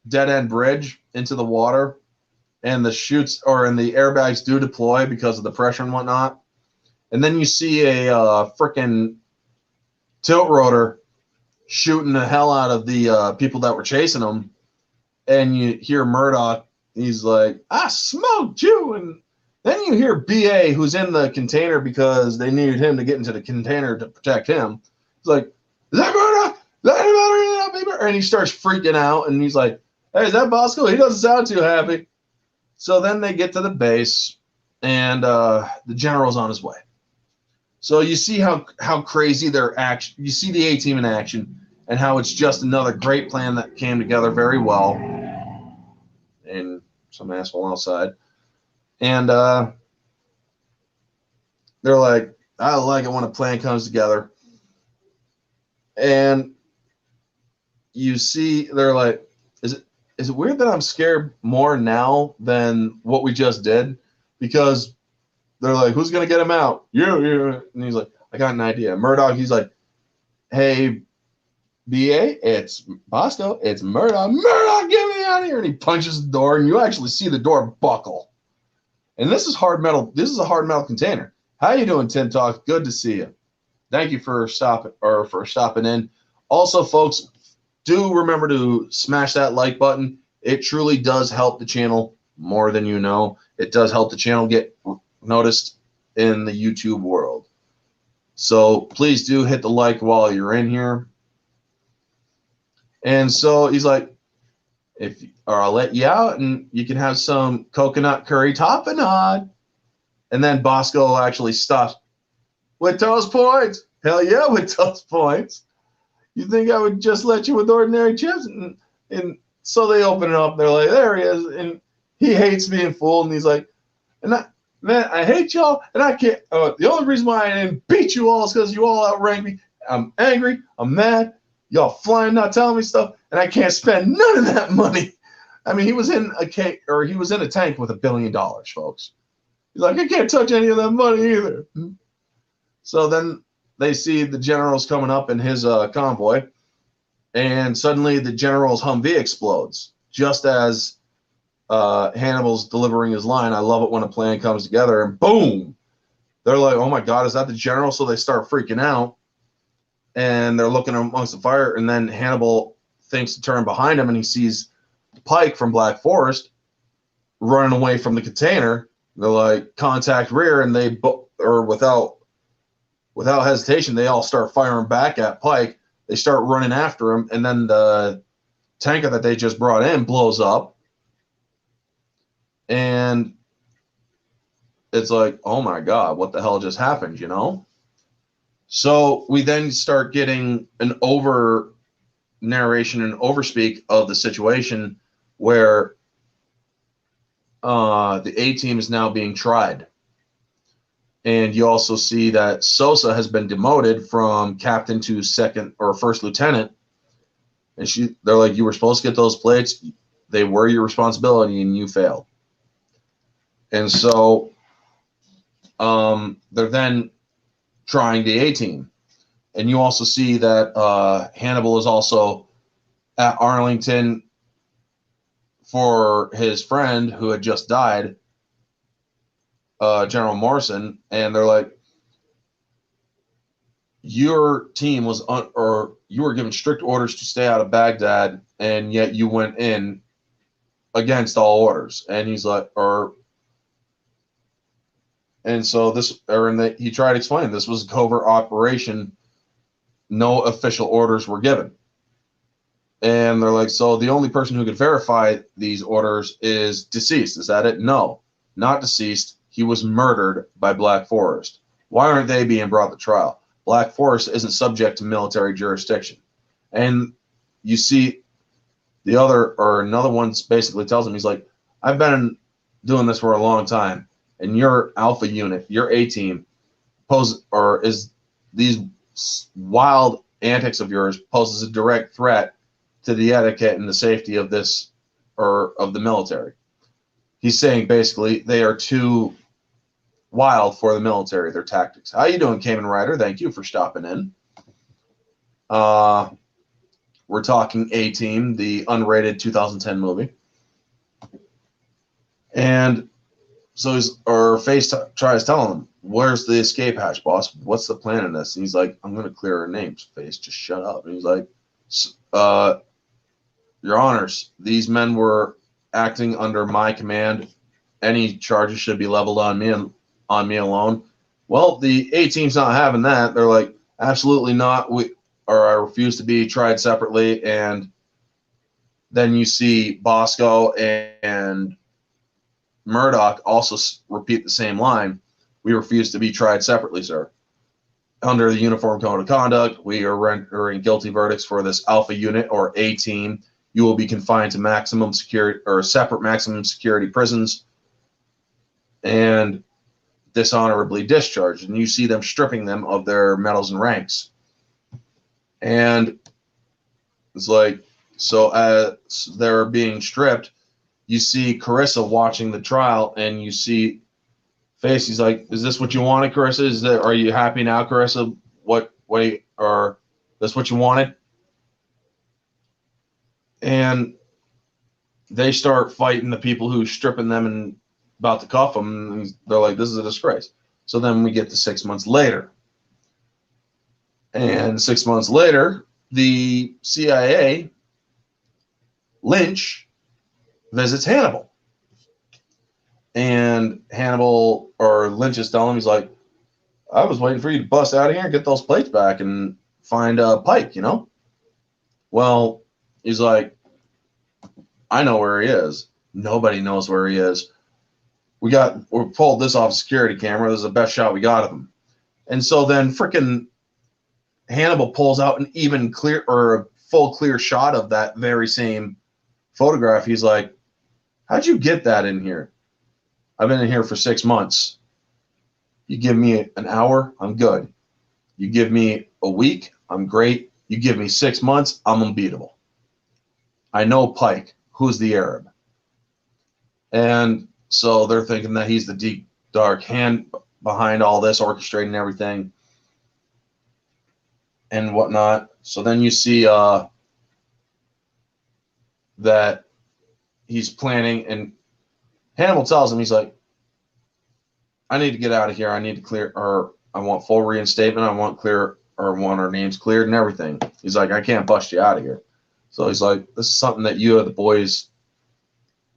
dead-end bridge into the water, and the airbags do deploy because of the pressure and whatnot. And then you see a frickin' tilt rotor shooting the hell out of the people that were chasing them. And you hear Murdoch, he's like, I smoked you. And then you hear BA, who's in the container because they needed him to get into the container to protect him. He's like, is that Murdoch? Is that anybody? And he starts freaking out, and he's like, hey, is that Bosco? He doesn't sound too happy. So then they get to the base, and the general's on his way. So you see how crazy their action. You see the A-Team in action, and how it's just another great plan that came together very well. And some asshole outside. And they're like, I like it when a plan comes together. And you see, they're like, is it weird that I'm scared more now than what we just did? Because they're like, who's going to get him out? You. And he's like, I got an idea. Murdoch, he's like, hey, BA, it's Bosco, it's Murdoch. Murdoch, get me out of here. And he punches the door, and you actually see the door buckle. And this is hard metal. This is a hard metal container. How you doing, Tim Talk? Good to see you. Thank you for stopping in. Also, folks, do remember to smash that like button. It truly does help the channel more than you know. It does help the channel get noticed in the YouTube world. So please do hit the like while you're in here. And so he's like, I'll let you out and you can have some coconut curry tapenade. And then Bosco actually stops. With toast points? Hell yeah, with toast points. You think I would just let you with ordinary chips? And so they open it up. They're like, there he is. And he hates being fooled. And he's like, man, I hate y'all. And I can't. The only reason why I didn't beat you all is because you all outranked me. I'm angry. I'm mad. Y'all flying, not telling me stuff. And I can't spend none of that money. I mean, he was in a tank with $1 billion, folks. He's like, I can't touch any of that money either. So then they see the general's coming up in his convoy, and suddenly the general's Humvee explodes just as Hannibal's delivering his line. I love it when a plan comes together, and boom! They're like, oh my God, is that the general? So they start freaking out, and they're looking amongst the fire, and then Hannibal thinks to turn behind him, and he sees Pike from Black Forest running away from the container. They're like, contact rear, and without hesitation, they all start firing back at Pike. They start running after him, and then the tanker that they just brought in blows up. And it's like, oh my God, what the hell just happened, you know? So we then start getting an over narration and overspeak of the situation where the A-team is now being tried. And you also see that Sosa has been demoted from captain to second or first lieutenant. And they're like, you were supposed to get those plates. They were your responsibility, and you failed. And so they're then trying the A-team. And you also see that Hannibal is also at Arlington for his friend who had just died, General Morrison, and they're like, your team was you were given strict orders to stay out of Baghdad, and yet you went in against all orders. And he's like, and so he tried to explain this was a covert operation. No official orders were given. And they're like, so the only person who could verify these orders is deceased. Is that it? No, not deceased. He was murdered by Black Forest. Why aren't they being brought to trial? Black Forest isn't subject to military jurisdiction. And you see another one basically tells him, he's like, I've been doing this for a long time, and your Alpha unit, your A-team, is these wild antics of yours poses a direct threat to the etiquette and the safety of this, or of the military. He's saying basically they are too wild for the military, their tactics. How you doing, Cayman Rider? Thank you for stopping in. We're talking A-Team, the unrated 2010 movie. And so Face tries telling him, where's the escape hatch, boss? What's the plan in this? And he's like, I'm going to clear our names. Face, just shut up. And he's like, Your Honors, these men were acting under my command. Any charges should be leveled on me alone. Well, the A-Team's not having that. They're like, absolutely not. I refuse to be tried separately. And then you see Bosco and Murdoch also repeat the same line. We refuse to be tried separately, sir. Under the Uniform Code of Conduct, we are rendering guilty verdicts for this Alpha unit or A-Team. You will be confined to maximum security or separate maximum security prisons. And dishonorably discharged, and you see them stripping them of their medals and ranks. And it's like, so as they're being stripped, you see Carissa watching the trial, and you see Face. He's like, "Is this what you wanted, Carissa? Are you happy now, Carissa? Or that's what you wanted?" And they start fighting the people who stripping them and about to cuff them. And they're like, "This is a disgrace." So then we get to 6 months later, and 6 months later, the CIA, Lynch, visits Hannibal. And Hannibal, or Lynch, is telling him, he's like, "I was waiting for you to bust out of here and get those plates back and find Pike, you know?" Well, he's like, "I know where he is. Nobody knows where he is. We pulled this off a security camera. This is the best shot we got of him." And so then frickin' Hannibal pulls out an even clear, or a full clear shot of that very same photograph. He's like, "How'd you get that in here? I've been in here for 6 months. You give me an hour, I'm good. You give me a week, I'm great. You give me 6 months, I'm unbeatable. I know Pike. Who's the Arab?" And so they're thinking that he's the deep, dark hand behind all this, orchestrating everything and whatnot. So then you see that he's planning, and Hannibal tells him, he's like, "I need to get out of here. I need to clear, or I want full reinstatement. I want our names cleared and everything." He's like, "I can't bust you out of here." So he's like, "This is something that you, the boys,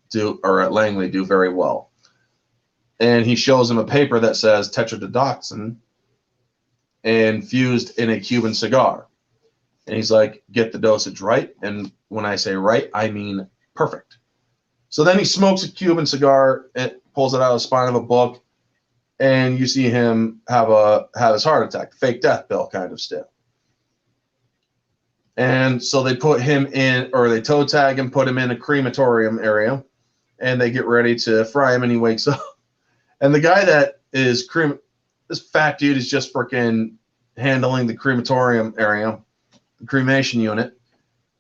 do, or at Langley, do very well." And he shows him a paper that says tetrodotoxin infused in a Cuban cigar. And he's like, "Get the dosage right." And when I say right, I mean perfect. So then he smokes a Cuban cigar and pulls it out of the spine of a book, and you see him have his heart attack, fake death pill kind of still. And so they put him in, or they toe tag him, put him in a crematorium area, and they get ready to fry him, and he wakes up. And the guy that is this fat dude is just freaking handling the crematorium area, the cremation unit.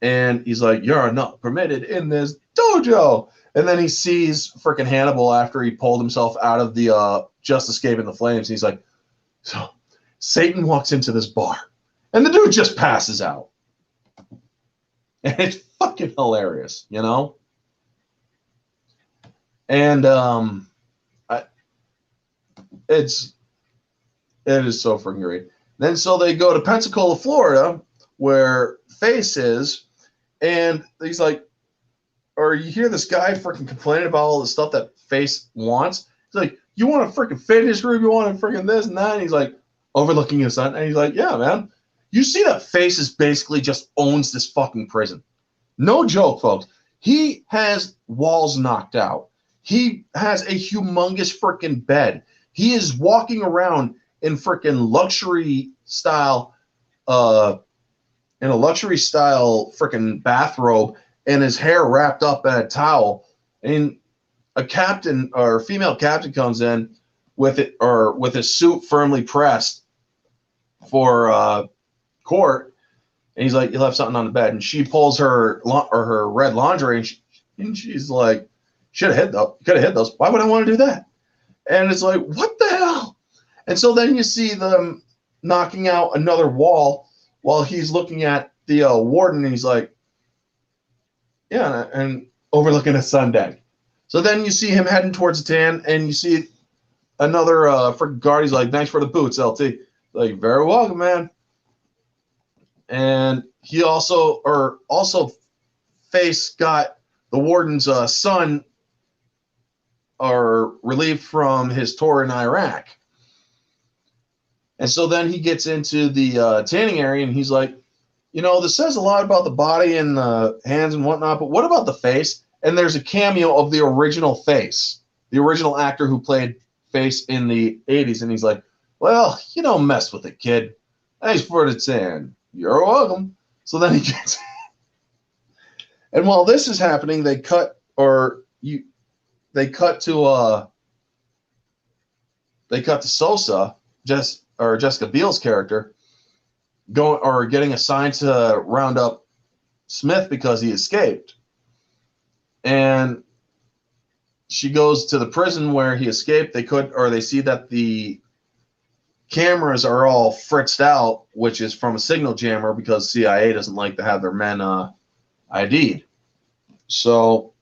And he's like, "You're not permitted in this dojo." And then he sees freaking Hannibal after he pulled himself out of the just escaping the flames. He's like, "So Satan walks into this bar, and the dude just passes out." And it's fucking hilarious, you know? And it is so freaking great. Then so they go to Pensacola, Florida, where Face is, and he's like, or you hear this guy freaking complaining about all the stuff that Face wants. He's like, "You want a freaking fitness group? You want a freaking this and that?" And he's like, overlooking his son, and he's like, "Yeah, man. You see that Face is basically just owns this fucking prison. No joke, folks. He has walls knocked out. He has a humongous freaking bed. He is walking around in freaking luxury style, in a luxury style freaking bathrobe, and his hair wrapped up in a towel. And a captain or female captain comes in with it, or with his suit firmly pressed for court. And he's like, "You left something on the bed." And she pulls her red lingerie, and she's like, "Could have hid those. Why would I want to do that?" And it's like, what the hell? And so then you see them knocking out another wall while he's looking at the warden, and he's like, "Yeah," and overlooking a sun deck. So then you see him heading towards the tan, and you see another freaking guard. He's like, "Thanks for the boots, LT." Like, "Very welcome, man." And he also Face got the warden's son relieved from his tour in Iraq. And so then he gets into the tanning area, and he's like, "This says a lot about the body and the hands and whatnot, but what about the face?" And there's a cameo of the original Face, the original actor who played Face in the 80s. And he's like, "Well, you don't mess with it, kid. Thanks for the tan. You're welcome." So then he gets, and while this is happening, they cut to they cut to Sosa, Jessica Biel's character, getting assigned to round up Smith because he escaped. And she goes to the prison where he escaped. They see that the cameras are all fritzed out, which is from a signal jammer because CIA doesn't like to have their men ID'd. So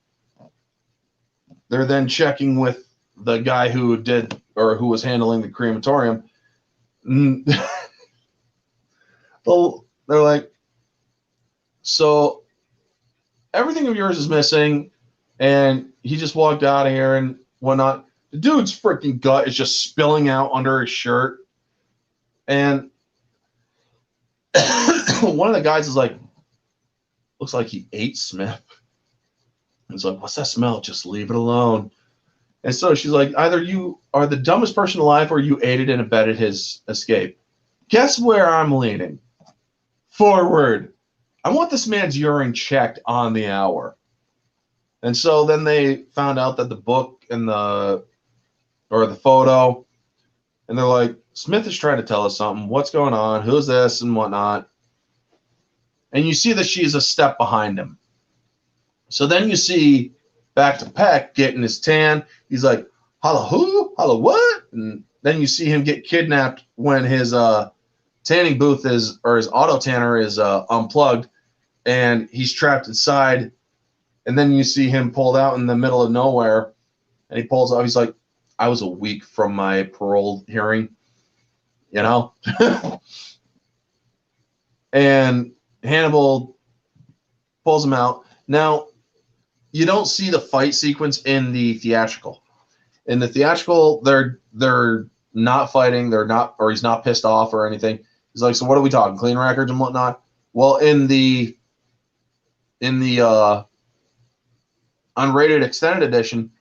they're then checking with the guy who was handling the crematorium. They're like, so everything of yours is missing, and he just walked out of here and whatnot. The dude's freaking gut is just spilling out under his shirt. And one of the guys is like, looks like he ate Smith. He's like, what's that smell? Just leave it alone. And so she's like, either you are the dumbest person alive or you aided and abetted his escape. Guess where I'm leaning? Forward. I want this man's urine checked on the hour. And so then they found out that the book and the photo, and they're like, Smith is trying to tell us something. What's going on? Who's this and whatnot? And you see that she's a step behind him. So then you see back to Peck getting his tan. He's like, holla who? Holla what? And then you see him get kidnapped when his tanning booth his auto tanner is unplugged, and he's trapped inside. And then you see him pulled out in the middle of nowhere, and he pulls out. He's like, I was a week from my parole hearing, you know? And Hannibal pulls him out. Now, you don't see the fight sequence in the theatrical. In the theatrical, they're not fighting. They're not, or he's not pissed off or anything. He's like, so what are we talking? Clean records and whatnot? Well, in the unrated extended edition,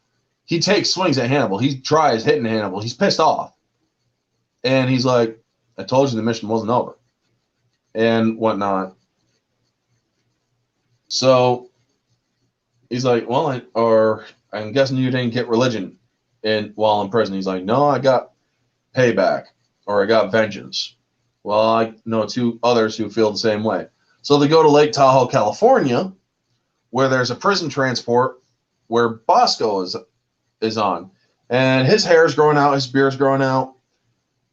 he takes swings at Hannibal. He tries hitting Hannibal. He's pissed off. And he's like, I told you the mission wasn't over. And whatnot. So he's like, well, I'm guessing you didn't get religion while in prison. He's like, no, I got payback, or I got vengeance. Well, I know two others who feel the same way. So they go to Lake Tahoe, California, where there's a prison transport where Bosco is on. And his hair is growing out, his beard's growing out,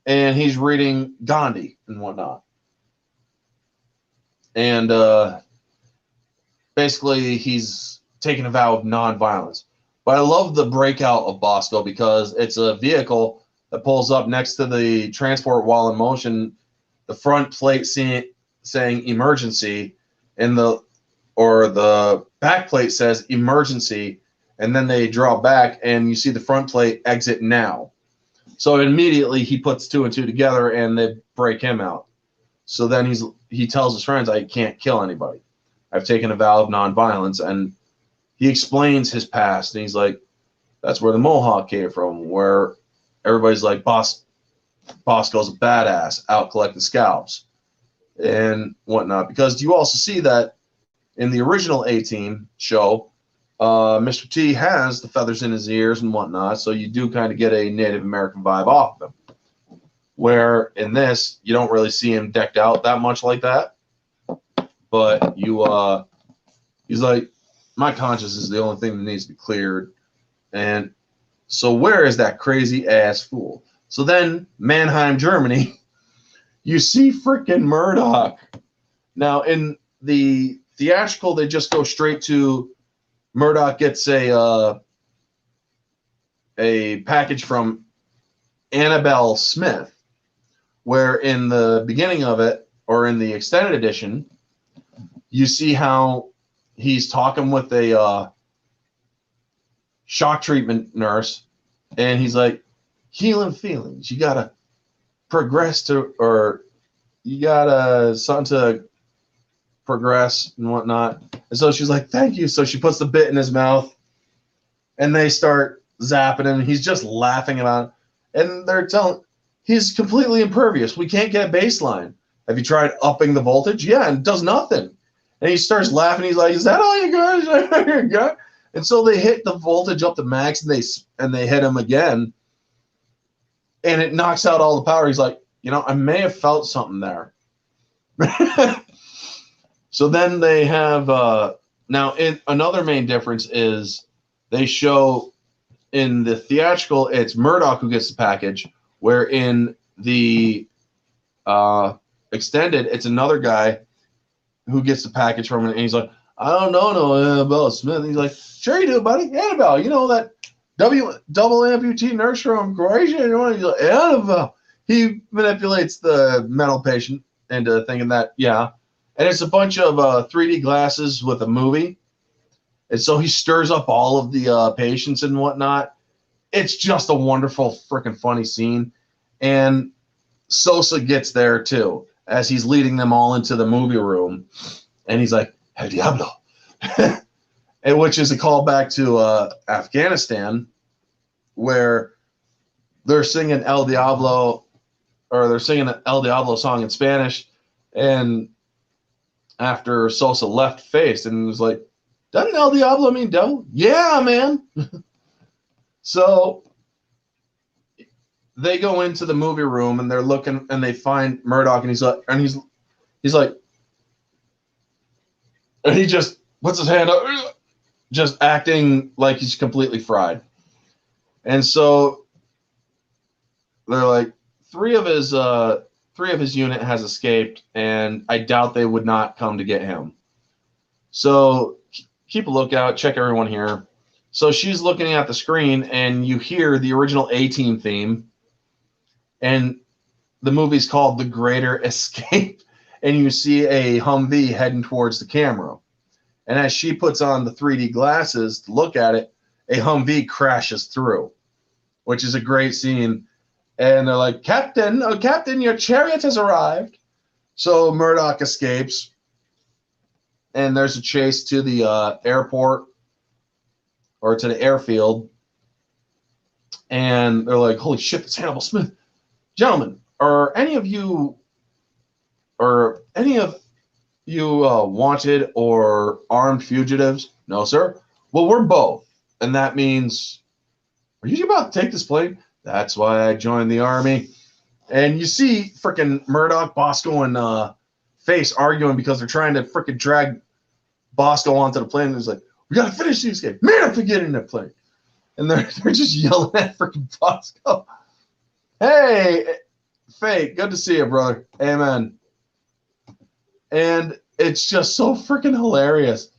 and he's reading Gandhi and whatnot. And basically he's taking a vow of nonviolence. But I love the breakout of Bosco because it's a vehicle that pulls up next to the transport while in motion, the front plate saying emergency, and the back plate says emergency, and then they draw back and you see the front plate exit now. So immediately he puts two and two together and they break him out. So then he tells his friends, I can't kill anybody. I've taken a vow of nonviolence. And he explains his past, and he's like, that's where the Mohawk came from, where everybody's like, Bosco's a badass, out collecting scalps and whatnot. Because you also see that in the original A-Team show, Mr. T has the feathers in his ears and whatnot, so you do kind of get a Native American vibe off of him. Where in this, you don't really see him decked out that much like that. But he's like, my conscience is the only thing that needs to be cleared. And so where is that crazy ass fool? So then, Mannheim, Germany, you see freaking Murdoch. Now, in the theatrical, they just go straight to Murdoch gets a package from Annabelle Smith, where in the beginning of it, or in the extended edition, you see how he's talking with a shock treatment nurse, and he's like, healing feelings. You got to progress to, or you got to something to progress and whatnot. And so she's like, thank you. So she puts the bit in his mouth, and they start zapping him. He's just laughing about it. And they're telling, he's completely impervious. We can't get a baseline. Have you tried upping the voltage? Yeah, and it does nothing. And he starts laughing. He's like, is that all you got? Is that all you got? And so they hit the voltage up to max, and they hit him again. and it knocks out all the power. He's like, I may have felt something there. So then they have now another main difference is they show in the theatrical it's Murdoch who gets the package, where in the extended it's another guy who gets the package from it, and he's like, I don't know no Annabelle Smith. And he's like, sure you do, buddy. Annabelle, that double amputee nurse from Croatia. He's like, Annabelle. He manipulates the mental patient into thinking that, yeah. And it's a bunch of 3D glasses with a movie. And so he stirs up all of the patients and whatnot. It's just a wonderful, freaking funny scene. And Sosa gets there, too, as he's leading them all into the movie room. And he's like, El Diablo. And which is a callback to Afghanistan, where they're singing El Diablo, or they're singing an El Diablo song in Spanish. And after Sosa left faced and was like, doesn't El Diablo mean devil? Yeah, man. So they go into the movie room and they're looking and they find Murdoch and he's like, and he just puts his hand up, just acting like he's completely fried. And so they're like, three of his unit has escaped, and I doubt they would not come to get him. So keep a lookout, check everyone here. So she's looking at the screen, and you hear the original A-Team theme, and the movie's called The Greater Escape, and you see a Humvee heading towards the camera. And as she puts on the 3D glasses to look at it, a Humvee crashes through, which is a great scene. And they're like, Captain, your chariot has arrived. So Murdoch escapes, and there's a chase to the airport, or to the airfield. And they're like, holy shit, it's Hannibal Smith. Gentlemen, are any of you wanted or armed fugitives? No, sir. Well, we're both. And that means, are you about to take this plane? That's why I joined the army. And you see freaking Murdoch, Bosco, and Face arguing because they're trying to freaking drag Bosco onto the plane. And he's like, we got to finish the escape. Man up to get in that plane. And they're just yelling at freaking Bosco. Hey, Fate, good to see you, brother. Amen. And it's just so freaking hilarious.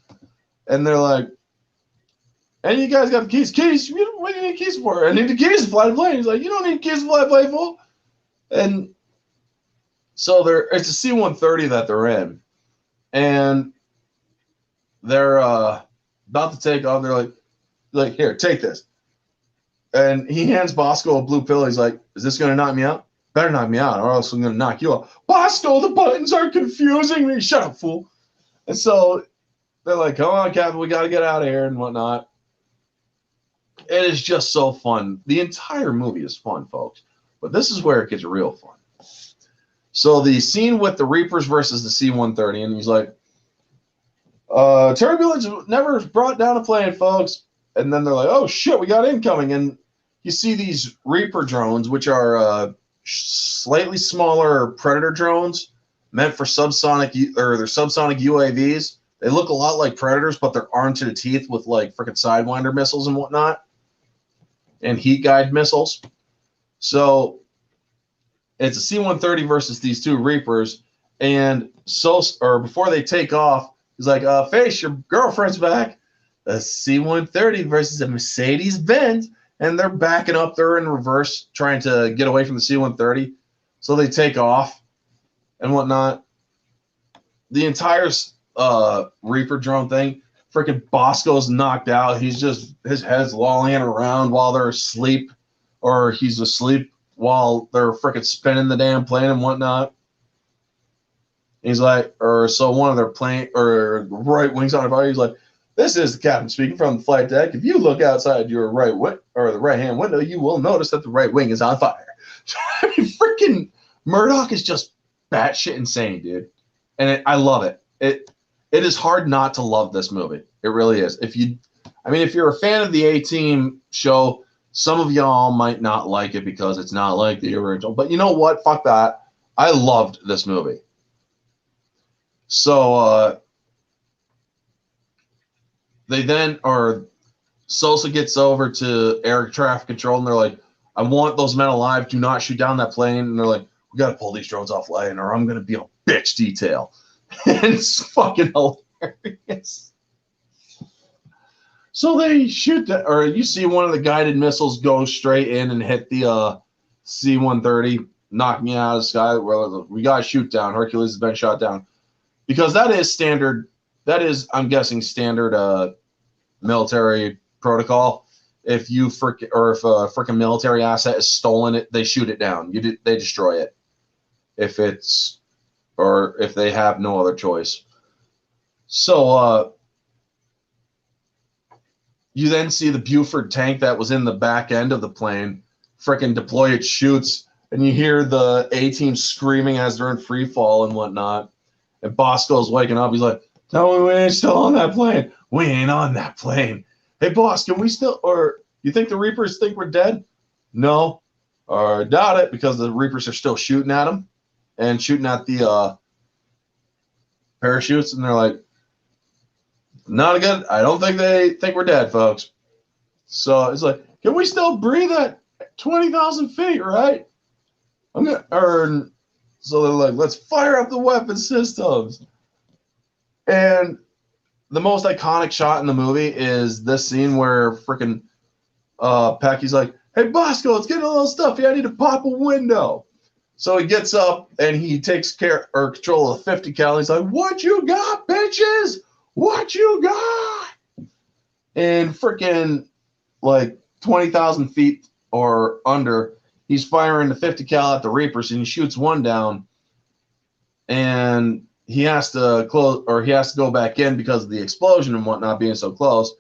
And they're like, and you guys got the keys. Keys? What do you need keys for? I need the keys to fly the plane. He's like, you don't need keys to fly the plane, fool. And so it's a C-130 that they're in. And they're about to take off. They're like, here, take this. And he hands Bosco a blue pill. He's like, is this going to knock me out? Better knock me out, or else I'm going to knock you out. Bosco, the buttons are confusing me. Shut up, fool. And so they're like, come on, Captain, we got to get out of here and whatnot. It is just so fun. The entire movie is fun, folks. But this is where it gets real fun. So the scene with the Reapers versus the C-130, and he's like, turbulence never brought down a plane, folks. And then they're like, oh, shit, we got incoming. And you see these Reaper drones, which are slightly smaller Predator drones meant for subsonic UAVs. They look a lot like Predators, but they're armed to the teeth with like freaking Sidewinder missiles and whatnot, and heat guide missiles. So it's a C-130 versus these two Reapers, and before they take off, he's like, Face, your girlfriend's back. A C-130 versus a Mercedes-Benz, and they're backing up. They're in reverse, trying to get away from the C-130. So they take off and whatnot. The entire Reaper drone thing, freaking Bosco's knocked out. His head's lolling around while they're asleep, or he's asleep while they're freaking spinning the damn plane and whatnot. He's like, so one of their plane or right wings on the body. He's like, this is the captain speaking from the flight deck. If you look outside your the right hand window, you will notice that the right wing is on fire. I mean, freaking Murdoch is just batshit insane, dude, and I love it. It is hard not to love this movie. It really is. If you're a fan of the A-Team show, Some of y'all might not like it because it's not like the original, but you know what? Fuck that. I loved this movie. So they then, or Sosa gets over to air traffic control, and they're like, I want those men alive. Do not shoot down that plane. And they're like, we got to pull these drones offline or I'm going to be a bitch detail. And it's fucking hilarious. So they shoot that, or you see one of the guided missiles go straight in and hit the C-130, knocking it out of the sky. Where we got to shoot down. Hercules has been shot down. Because that is standard, that is, I'm guessing, standard military protocol. If you if a freaking military asset is stolen, they shoot it down. They destroy it. If they have no other choice. So you then see the Buford tank that was in the back end of the plane freaking deploy its chutes, and you hear the A-team screaming as they're in free fall and whatnot. And Bosco's waking up. He's like, "Tell me we ain't still on that plane. We ain't on that plane. Hey, boss, can we still, or you think the Reapers think we're dead?" No, or doubt it, because the Reapers are still shooting at them and shooting at the parachutes. And they're like, not good. I don't think they think we're dead, folks. So it's like, can we still breathe at 20,000 feet, right? So they're like, let's fire up the weapon systems. And the most iconic shot in the movie is this scene where freaking Packy's like, hey, Bosco, let's get a little stuff. I need to pop a window. So he gets up and he takes control of the 50 cal. He's like, what you got, bitches? What you got? And freaking like 20,000 feet or under, he's firing the 50 cal at the Reapers, and he shoots one down. And he has to go back in because of the explosion and whatnot being so close.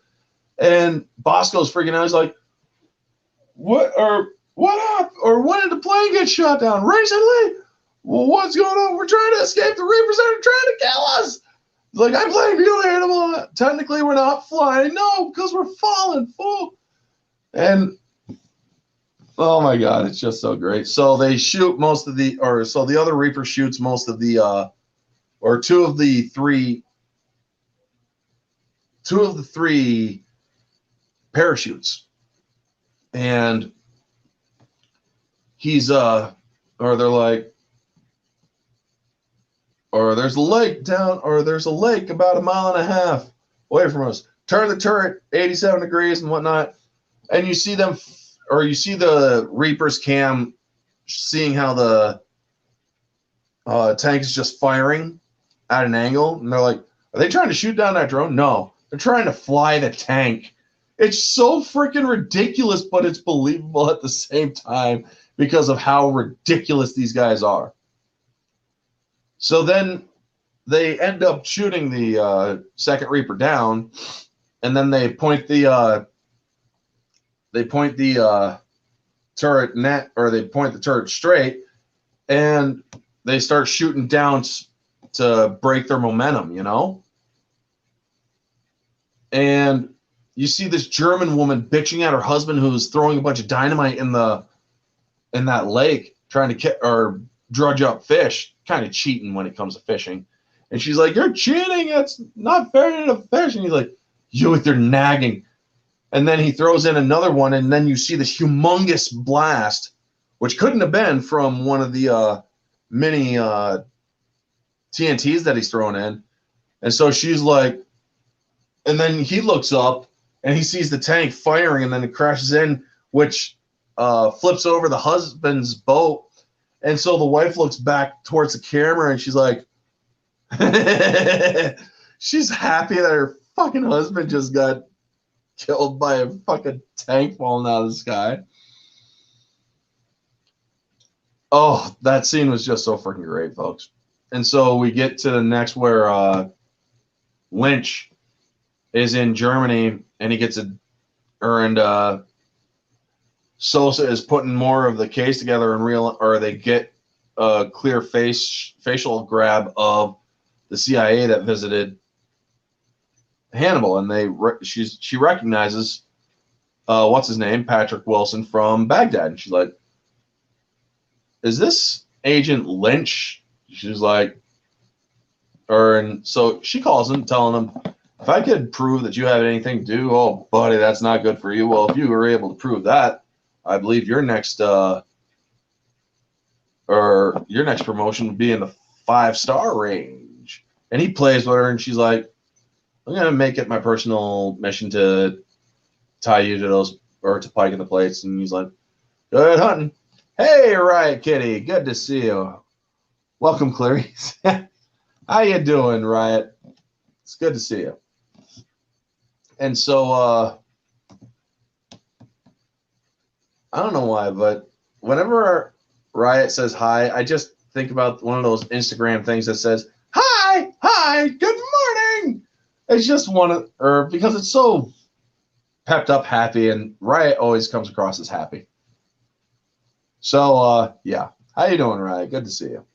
And Bosco's freaking out. He's like, what happened? Or when did the plane get shot down? Recently? Well, what's going on? We're trying to escape. The Reapers are trying to kill us. He's like, I blame you, animal. Technically, we're not flying. No, because we're falling, fool. And oh my God, it's just so great. So they shoot so the other Reaper shoots most of the, or two of the three parachutes. And he's, or they're like, or there's a lake about a mile and a half away from us. Turn the turret 87 degrees and whatnot. And you see them, or you see the Reaper's cam seeing how the tank is just firing at an angle. And they're like, are they trying to shoot down that drone? No, they're trying to fly the tank. It's so freaking ridiculous, but it's believable at the same time because of how ridiculous these guys are. So then they end up shooting the second Reaper down, and then they point the turret net, or they point the turret straight, and they start shooting down to break their momentum, you know? And you see this German woman bitching at her husband who's throwing a bunch of dynamite in that lake, trying to drudge up fish, kind of cheating when it comes to fishing. And she's like, you're cheating. It's not fair to fish. And he's like, you with your nagging. And then he throws in another one, and then you see this humongous blast, which couldn't have been from one of the mini TNTs that he's thrown in. And so she's like, and then he looks up, and he sees the tank firing, and then it crashes in, which flips over the husband's boat. And so the wife looks back towards the camera, and she's like, she's happy that her fucking husband just got killed by a fucking tank falling out of the sky. Oh, that scene was just so freaking great, folks. And so we get to the next where Lynch is in Germany, and he gets Sosa is putting more of the case together or they get a clear facial grab of the CIA that visited Hannibal, and she recognizes what's his name, Patrick Wilson from Baghdad. And she's like, is this Agent Lynch? She's like, and so she calls him, telling him, if I could prove that you have anything to do, oh, buddy, that's not good for you. Well, if you were able to prove that, I believe your next promotion would be in the 5-star range. And he plays with her, and she's like, I'm gonna make it my personal mission to tie you to those, or to Pike in the plates. And he's like, good hunting. Hey, Riot Kitty, good to see you. Welcome, Clarice. How you doing, Riot? It's good to see you. And so, I don't know why, but whenever Riot says hi, I just think about one of those Instagram things that says, hi, good morning. It's just because it's so pepped up, happy, and Riot always comes across as happy. So, yeah. How you doing, Riot? Good to see you.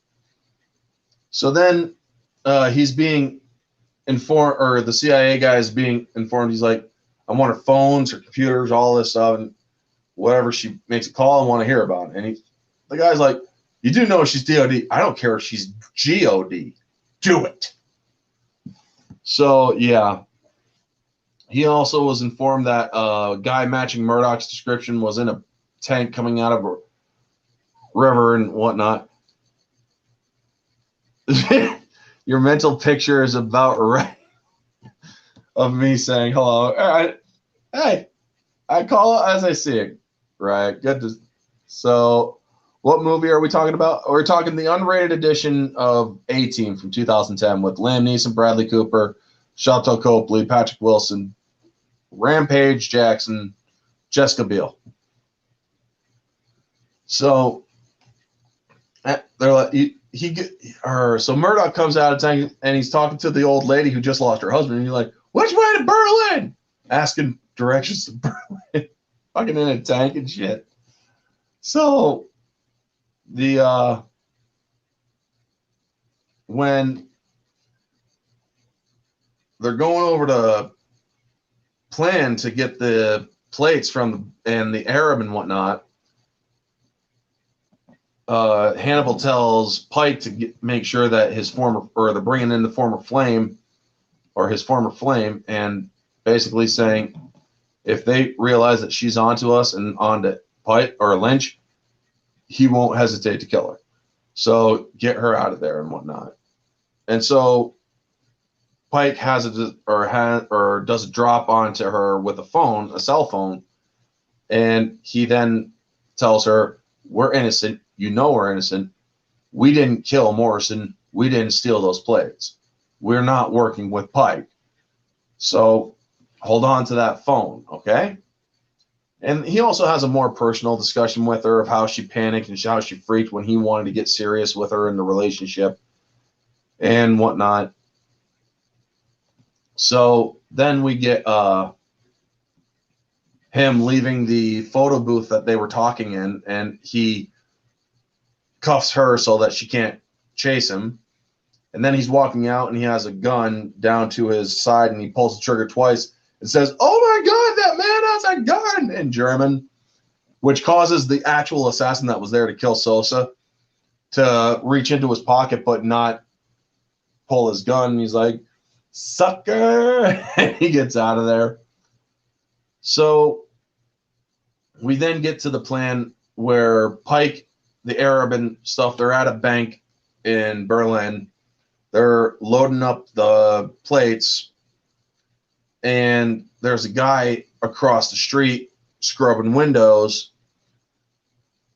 So then he's being informed, or the CIA guy is being informed. He's like, I want her phones, her computers, all this stuff, and whatever she makes a call, I want to hear about it. And the guy's like, you do know she's DOD. I don't care if she's GOD. Do it. So, yeah. He also was informed that a guy matching Murdoch's description was in a tank coming out of a river and whatnot. Your mental picture is about right of me saying hello. Hey, I call it as I see it. Right. Good to. So, what movie are we talking about? We're talking the unrated edition of A-Team from 2010 with Liam Neeson, Bradley Cooper, Sharlto Copley, Patrick Wilson, Rampage Jackson, Jessica Biel. So they're like, so Murdoch comes out of tank and he's talking to the old lady who just lost her husband. And you're like, which way to Berlin? Asking directions to Berlin, fucking in a tank and shit. So when they're going over to plan to get the plates from the Arab and whatnot, Hannibal tells Pike to make sure that they're bringing in the former flame, or his former flame, and basically saying, if they realize that she's onto us and onto Pike or Lynch, he won't hesitate to kill her. So get her out of there and whatnot. And so Pike does a drop onto her with a cell phone, and he then tells her, we're innocent. You know we're innocent. We didn't kill Morrison. We didn't steal those plates. We're not working with Pike. So hold on to that phone, okay? And he also has a more personal discussion with her of how she panicked and how she freaked when he wanted to get serious with her in the relationship and whatnot. So then we get him leaving the photo booth that they were talking in, and he cuffs her so that she can't chase him. And then he's walking out and he has a gun down to his side and he pulls the trigger twice and says, oh my God, that man has a gun in German, which causes the actual assassin that was there to kill Sosa to reach into his pocket but not pull his gun. He's like, sucker. And he gets out of there. So we then get to the plan where Pike, the Arab and stuff, they're at a bank in Berlin. They're loading up the plates, and there's a guy across the street scrubbing windows,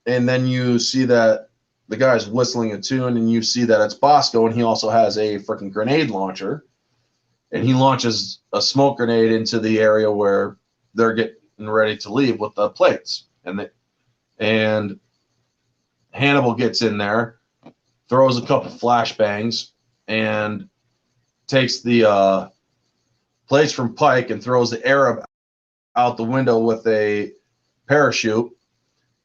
and then you see that the guy's whistling a tune, and you see that it's Bosco, and he also has a freaking grenade launcher, and he launches a smoke grenade into the area where they're getting ready to leave with the plates, and Hannibal gets in there, throws a couple flashbangs, and takes the plates from Pike and throws the Arab out the window with a parachute.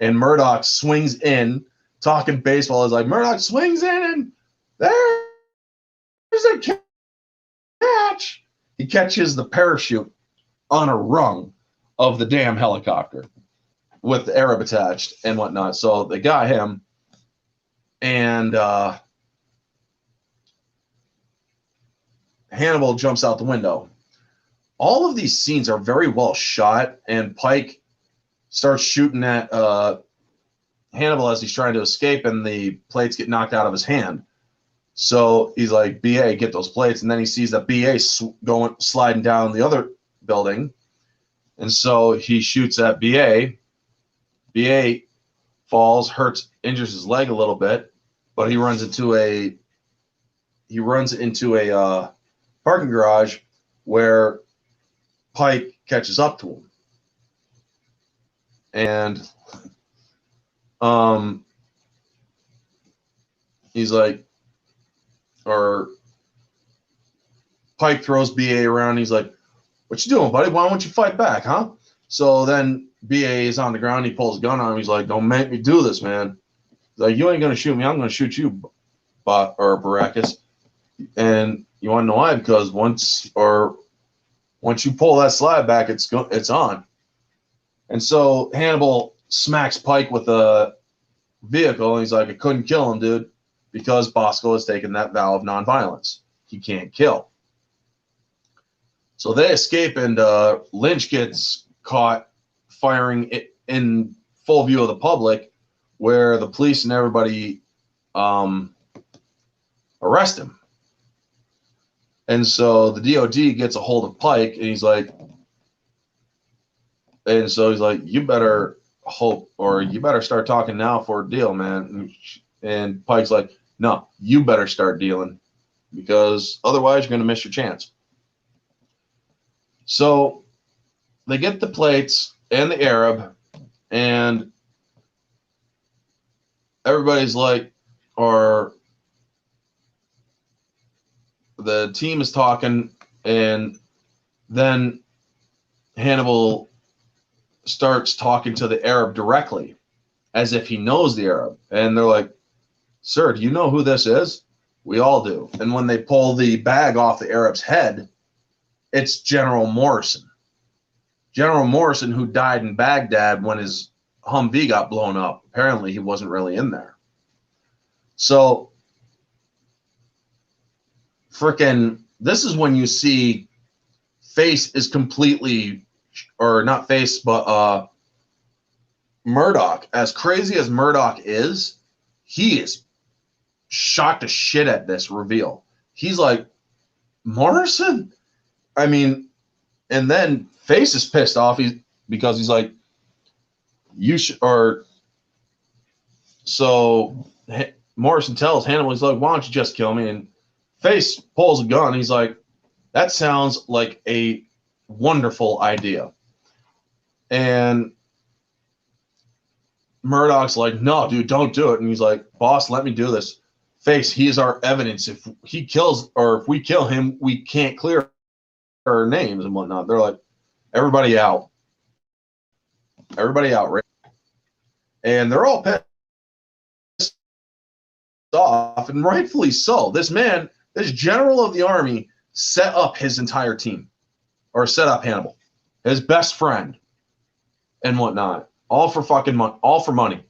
And Murdoch swings in, talking baseball. Is like, Murdoch swings in, and there's a catch. He catches the parachute on a rung of the damn helicopter with the Arab attached and whatnot. So they got him, and Hannibal jumps out the window. All of these scenes are very well shot, and Pike starts shooting at Hannibal as he's trying to escape, and the plates get knocked out of his hand. So he's like, BA, get those plates. And then he sees that BA sliding down the other building. And so he shoots at BA. BA falls, injures his leg a little bit, but he runs into a parking garage where Pike catches up to him. And he's like, or Pike throws BA around. He's like, what you doing, buddy? Why don't you fight back, huh? So then BA is on the ground. He pulls a gun on him. He's like, don't make me do this, man. He's like, you ain't going to shoot me. I'm going to shoot you, Baracus. And you want to know why? Because once you pull that slide back, it's on. And so Hannibal smacks Pike with a vehicle, and he's like, I couldn't kill him, dude, because Bosco has taken that vow of nonviolence. He can't kill. So they escape, and Lynch gets caught firing in full view of the public, where the police and everybody arrest him. And so the DOD gets a hold of Pike, and he's like, you better hope, or you better start talking now for a deal, man. And Pike's like, no, you better start dealing, because otherwise you're going to miss your chance. So they get the plates and the Arab, and everybody's like, or the team is talking, and then Hannibal starts talking to the Arab directly as if he knows the Arab. And they're like, sir, do you know who this is? We all do. And when they pull the bag off the Arab's head, it's General Morrison. General Morrison, who died in Baghdad when his Humvee got blown up. Apparently, he wasn't really in there. So, this is when you see Face is completely, or not Face, but Murdoch. As crazy as Murdoch is, he is shocked to shit at this reveal. He's like, Morrison? I mean, and then Face is pissed off because he's like, you should, or so Morrison tells Hannibal, he's like, why don't you just kill me? And Face pulls a gun. He's like, that sounds like a wonderful idea. And Murdoch's like, no, dude, don't do it. And he's like, boss, let me do this. Face, he is our evidence. If he kills, or if we kill him, we can't clear our names and whatnot. They're like, everybody out. Everybody out. Right? And they're all pissed off, and rightfully so. This man, this general of the army, set up his entire team, or set up Hannibal, his best friend, and whatnot, all for fucking money, all for money.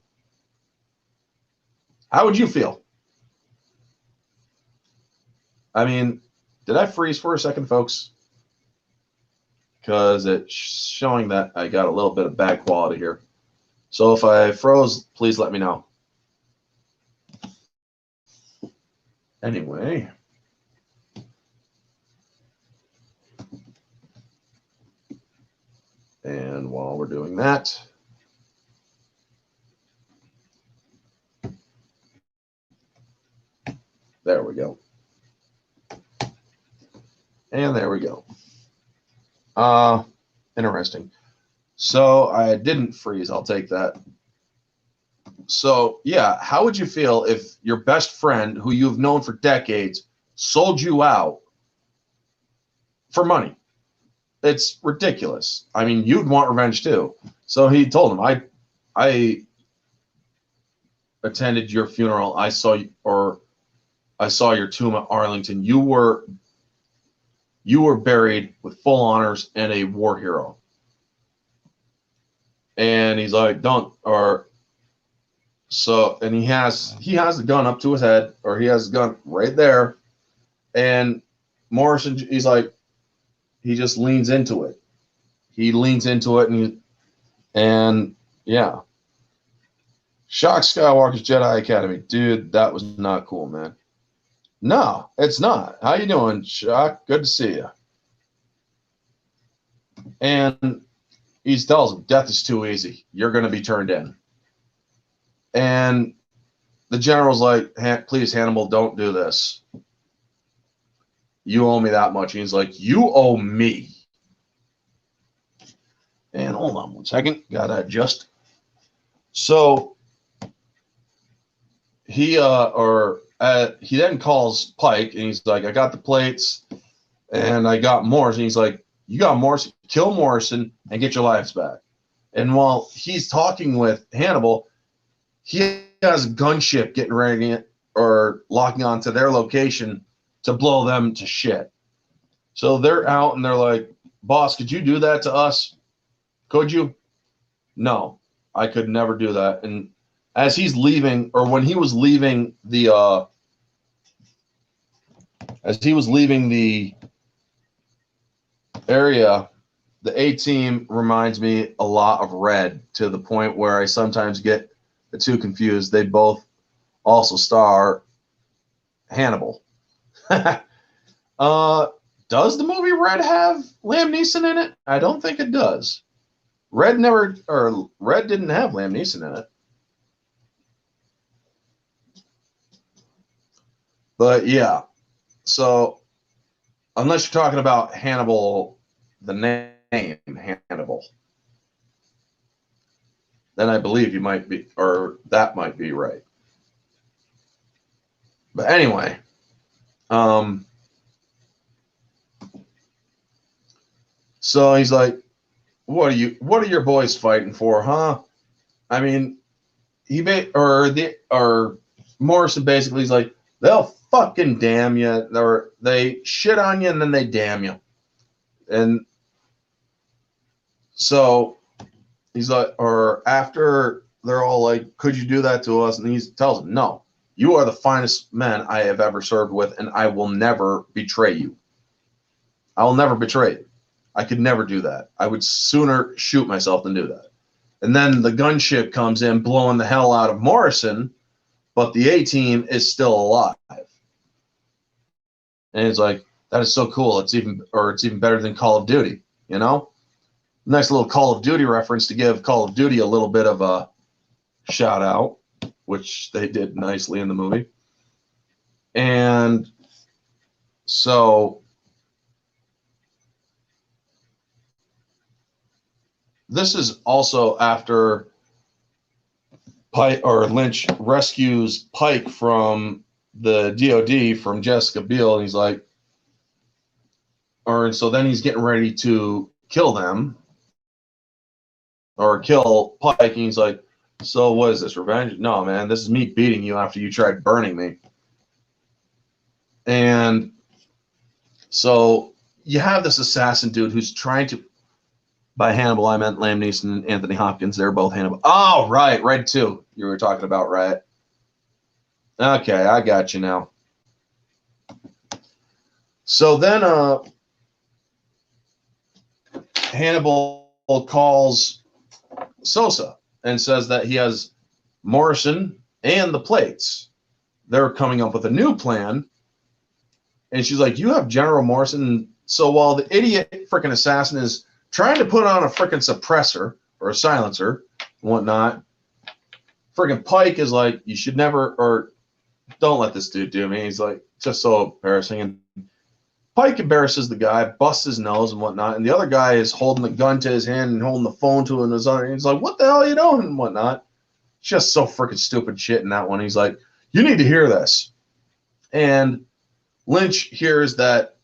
How would you feel? I mean, did I freeze for a second, folks? Because it's showing that I got a little bit of bad quality here. So if I froze, please let me know. Anyway. And while we're doing that, there we go. And there we go. Interesting. So I didn't freeze. I'll take that. So, yeah, how would you feel if your best friend, who you've known for decades, sold you out for money? It's ridiculous. I mean, you'd want revenge too. So he told him, I attended your funeral. I saw your tomb at Arlington. You were buried with full honors and a war hero. And he's like, don't, or so, and he has the gun up to his head, or he has the gun right there. And Morrison, he's like, he just leans into it. He leans into it, and yeah. Shock Skywalker's Jedi Academy. Dude, that was not cool, man. No, it's not. How you doing, Shock? Good to see you. And he tells him, death is too easy. You're going to be turned in. And the general's like, please, Hannibal, don't do this. You owe me that much. And he's like, you owe me. And hold on 1 second. Got to adjust. So he he then calls Pike, and he's like, I got the plates, and I got Morrison. He's like, you got Morrison, kill Morrison, and get your lives back. And while he's talking with Hannibal, he has a gunship getting ready or locking onto their location to blow them to shit. So they're out, and they're like, boss, could you do that to us? Could you? No, I could never do that. And as he's leaving, or when he was leaving the area, the A-Team reminds me a lot of Red, to the point where I sometimes get the two confused. They both also star Hannibal. Does the movie Red have Liam Neeson in it? I don't think it does. Red didn't have Liam Neeson in it. But yeah, so unless you're talking about Hannibal, the name Hannibal, then I believe you might be, or that might be right. But anyway, so he's like, what are your boys fighting for, huh? I mean, Morrison basically is like, they'll fucking damn you, or they shit on you and then they damn you. And so he's like, or after they're all like, could you do that to us? And he tells them, no, you are the finest men I have ever served with, and I will never betray you. I will never betray you. I could never do that. I would sooner shoot myself than do that. And then the gunship comes in, blowing the hell out of Morrison, but the A-Team is still alive. And it's like, that is so cool. It's even better than Call of Duty, you know? Nice little Call of Duty reference to give Call of Duty a little bit of a shout out, which they did nicely in the movie. And so this is also after Lynch rescues Pike from the DOD, from Jessica Biel, and he's like, so then he's getting ready to kill them, or kill Pike, and he's like, so what is this, revenge? No, man, this is me beating you after you tried burning me. And so you have this assassin dude who's trying to, by Hannibal, I meant Liam Neeson and Anthony Hopkins. They're both Hannibal. Oh, right, Red 2 you were talking about, right? Okay, I got you now. So then Hannibal calls Sosa and says that he has Morrison and the plates. They're coming up with a new plan. And she's like, you have General Morrison. So while the idiot freaking assassin is trying to put on a freaking suppressor or a silencer and whatnot, freaking Pike is like, you should never, or don't let this dude do me. He's like, just so embarrassing. And Pike embarrasses the guy, busts his nose and whatnot. And the other guy is holding the gun to his hand and holding the phone to his other. He's like, what the hell are you doing and whatnot? Just so freaking stupid shit in that one. He's like, you need to hear this. And Lynch hears that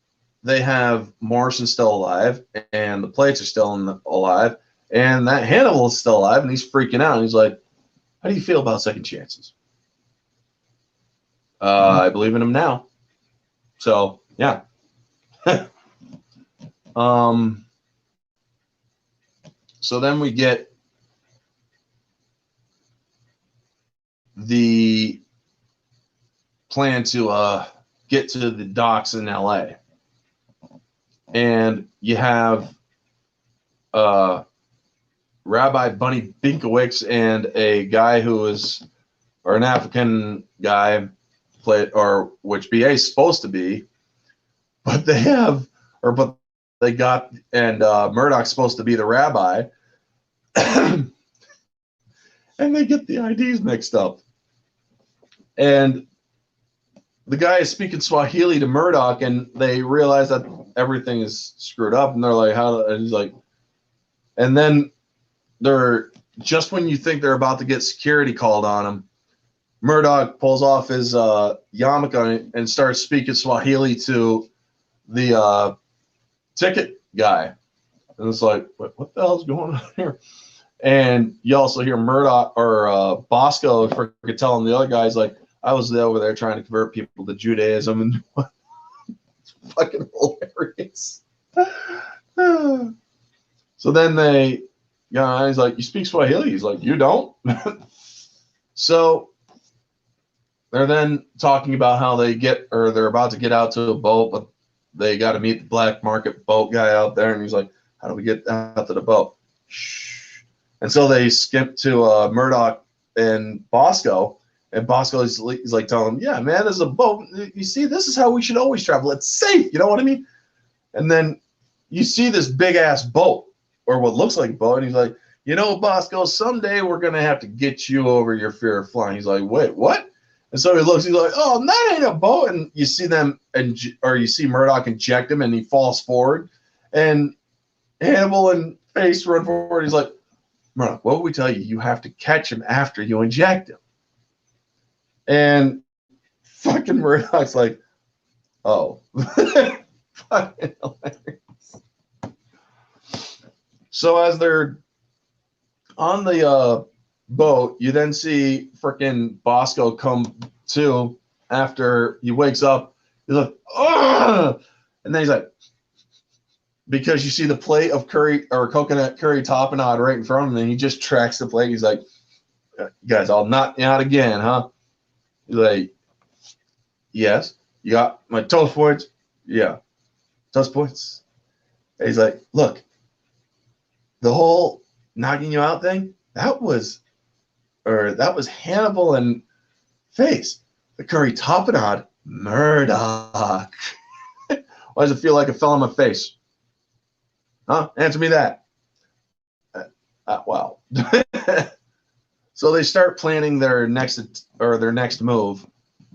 they have Morrison still alive, and the plates are still alive, and that Hannibal is still alive, and he's freaking out. And he's like, how do you feel about second chances? I believe in him now. So, yeah. So then we get the plan to get to the docks in LA. And you have Rabbi Bunny Binkowicz and a guy who is, or an African guy, which BA is supposed to be, but they have, but they got, and Murdoch's supposed to be the rabbi, and they get the IDs mixed up. And the guy is speaking Swahili to Murdoch, and they realize that everything is screwed up, and they're like, "How?" And he's like, and then they're just when you think they're about to get security called on him, Murdoch pulls off his yarmulke and starts speaking Swahili to the ticket guy, and it's like, what the hell's going on here? And you also hear Murdoch or Bosco freaking telling the other guys, like, I was over there trying to convert people to Judaism, and it's fucking hilarious. So then he's like, you speak Swahili? He's like, you don't? So they're then talking about how they're about to get out to a boat, but they got to meet the black market boat guy out there, and he's like, how do we get out to the boat? Shh. And so they skip to Murdoch and Bosco, and Bosco is like telling them, yeah, man, there's a boat. You see, this is how we should always travel. It's safe. You know what I mean? And then you see this big-ass boat, or what looks like a boat, and he's like, you know, Bosco, someday we're going to have to get you over your fear of flying. He's like, wait, what? And so he looks, he's like, oh, that ain't a boat. And you see you see Murdoch inject him, and he falls forward. And Hannibal and Face run forward. He's like, Murdoch, what would we tell you? You have to catch him after you inject him. And fucking Murdoch's like, oh. Fucking hilarious. So as they're on the boat, you then see freaking Bosco come to after he wakes up. He's like, ugh! And then he's like, because you see the plate of curry or coconut curry tapenade right in front of him, and he just tracks the plate. He's like, you guys all knock me out again, huh? He's like, yes. You got my toast points? Yeah. Toast points. And he's like, look, the whole knocking you out thing, that was Hannibal and Face. The curry tapenade, Murdoch. Why does it feel like it fell on my face? Huh? Answer me that. Wow. So they start planning their next move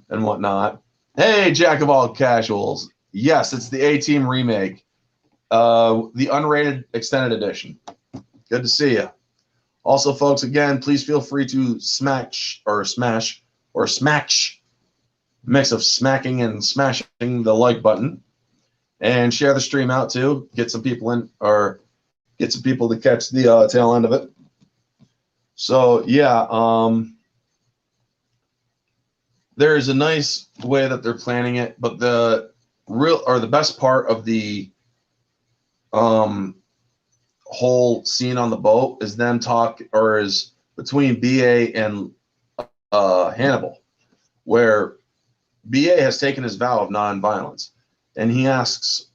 and whatnot. Hey, Jack of all casuals. Yes, it's the A-Team remake, the unrated extended edition. Good to see you. Also, folks, again, please feel free to smash, mix of smacking and smashing the like button, and share the stream out too. Get some people in, or get some people to catch the tail end of it. So yeah, there's a nice way that they're planning it, but the best part of the whole scene on the boat is them is between BA and Hannibal, where BA has taken his vow of non-violence, and he asks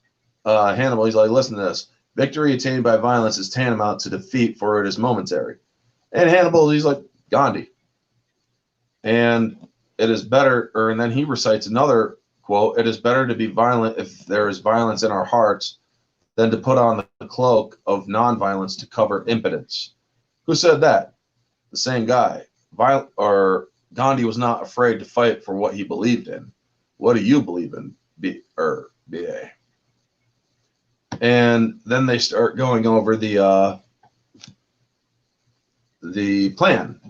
Hannibal, he's like, listen to this, victory attained by violence is tantamount to defeat, for it is momentary. And Hannibal, he's like, Gandhi. And it is better, and then he recites another quote, it is better to be violent if there is violence in our hearts than to put on the cloak of nonviolence to cover impotence. Who said that? The same guy. Gandhi was not afraid to fight for what he believed in. What do you believe in, BA? And then they start going over the plan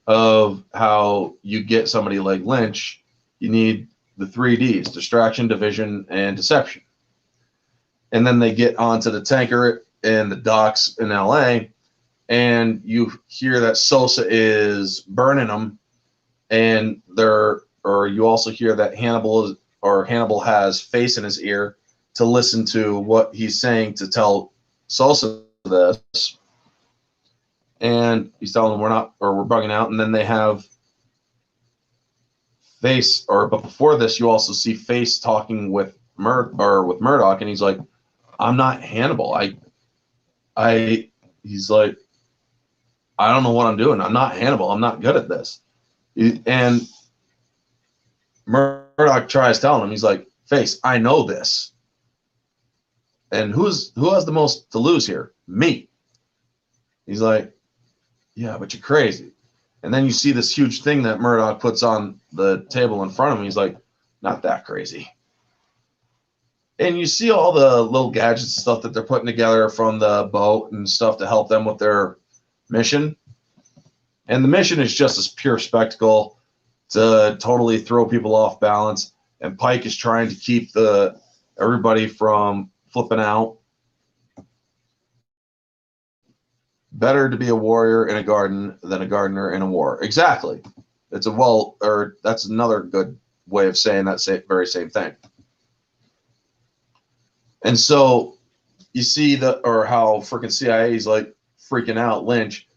of how you get somebody like Lynch. You need the 3 Ds, distraction, division, and deception. And then they get onto the tanker in the docks in LA, and you hear that Sosa is burning them, and you also hear that Hannibal has Face in his ear to listen to what he's saying to tell Sosa this. And he's telling them we're bugging out, and then they have Face, but before this, you also see Face talking with Murdoch, and he's like, "I'm not Hannibal. He's like, I don't know what I'm doing. I'm not Hannibal. I'm not good at this." And Murdoch tries telling him, he's like, "Face, I know this. And who has the most to lose here? Me." He's like, "Yeah, but you're crazy." And then you see this huge thing that Murdoch puts on the table in front of him. He's like, "Not that crazy." And you see all the little gadgets and stuff that they're putting together from the boat and stuff to help them with their mission. And the mission is just this pure spectacle to totally throw people off balance. And Pike is trying to keep everybody from flipping out. Better to be a warrior in a garden than a gardener in a war. Exactly. That's another good way of saying that very same thing. And so you see how freaking CIA is like freaking out Lynch,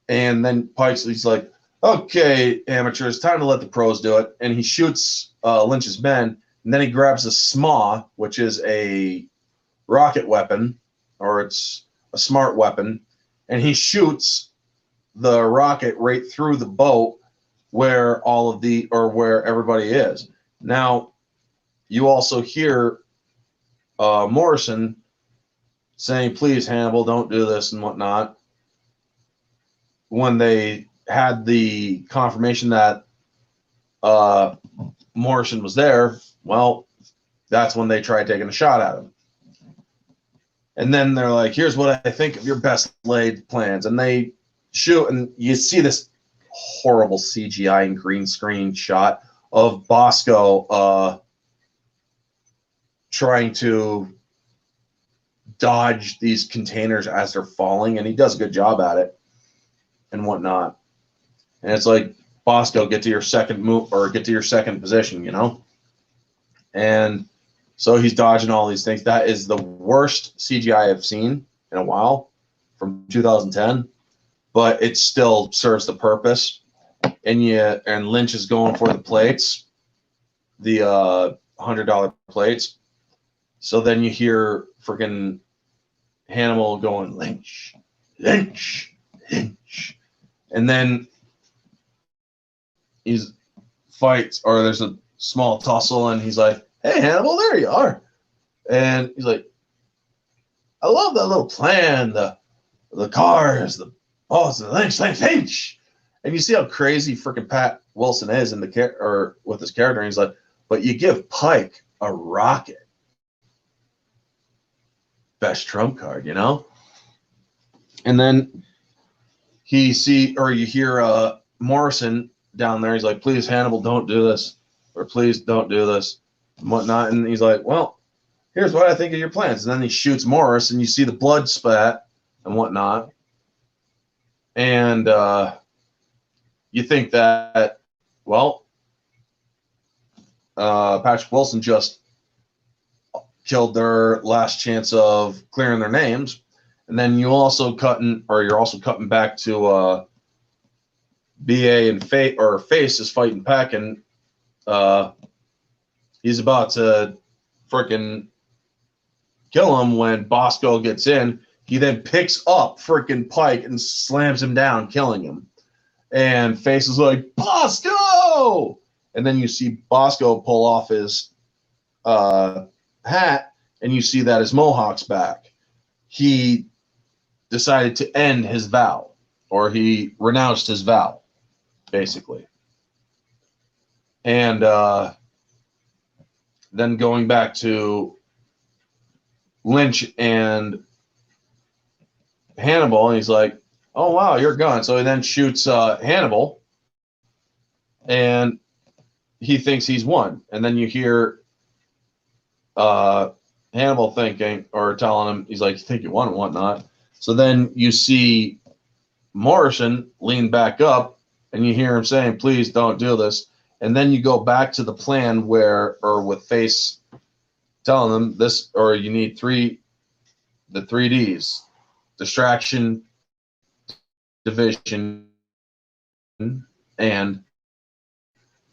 and then he's like, "Okay, amateurs, time to let the pros do it." And he shoots Lynch's men, and then he grabs a SMA, which is a rocket weapon, or it's a smart weapon, and he shoots the rocket right through the boat where where everybody is. Now, you also hear Morrison saying, "Please, Hannibal, don't do this," and whatnot. When they had the confirmation that Morrison was there, well, that's when they tried taking a shot at him. And then they're like, "Here's what I think of your best laid plans." And they shoot, and you see this horrible CGI and green screen shot of Bosco trying to dodge these containers as they're falling, and he does a good job at it and whatnot. And it's like, "Bosco, get to your second move, or get to your second position," And so he's dodging all these things. That is the worst CGI I've seen in a while from 2010, but it still serves the purpose. And Lynch is going for the plates, the $100 plates. So then you hear freaking Hannibal going, "Lynch, Lynch, Lynch," and then there's a small tussle, and he's like, "Hey, Hannibal, there you are." And he's like, "I love that little plan, the cars, the Lynch, Lynch, Lynch." And you see how crazy freaking Pat Wilson is with his character. And he's like, "But you give Pike a rocket. Best trump card, And then you hear Morrison down there. He's like, "Please, Hannibal, don't do this," or "Please don't do this," and whatnot. And he's like, "Well, here's what I think of your plans." And then he shoots Morris, and you see the blood spat and whatnot. And you think that, well, Patrick Wilson just killed their last chance of clearing their names. And then you're also cutting back to BA and Face is fighting Peck, and he's about to freaking kill him when Bosco gets in. He then picks up freaking Pike and slams him down, killing him. And Face is like, "Bosco!" And then you see Bosco pull off his hat, and you see that his mohawk's back. He decided to end his vow, or he renounced his vow, basically. And then going back to Lynch and Hannibal, and he's like, "Oh, wow, you're gone." So he then shoots Hannibal, and he thinks he's won. And then you hear Hannibal thinking, or telling him, he's like, "You think you won and whatnot." So then you see Morrison lean back up, and you hear him saying, "Please don't do this." And then you go back to the plan with Face telling them this, or you need the 3Ds: distraction, division, and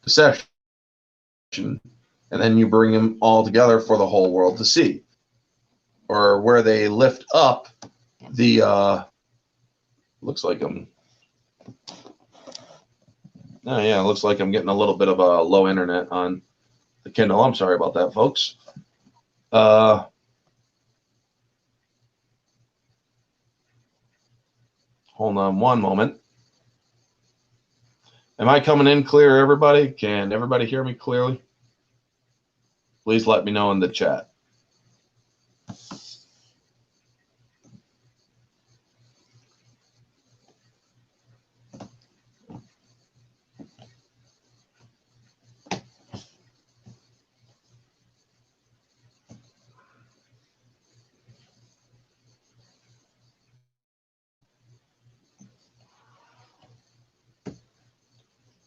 deception. and then you bring them all together for the whole world to see. Or where they lift up the, looks like I'm, oh yeah, it looks like I'm getting a little bit of a low internet on the Kindle. I'm sorry about that, folks. Hold on one moment. Am I coming in clear, everybody? Can everybody hear me clearly? Please let me know in the chat.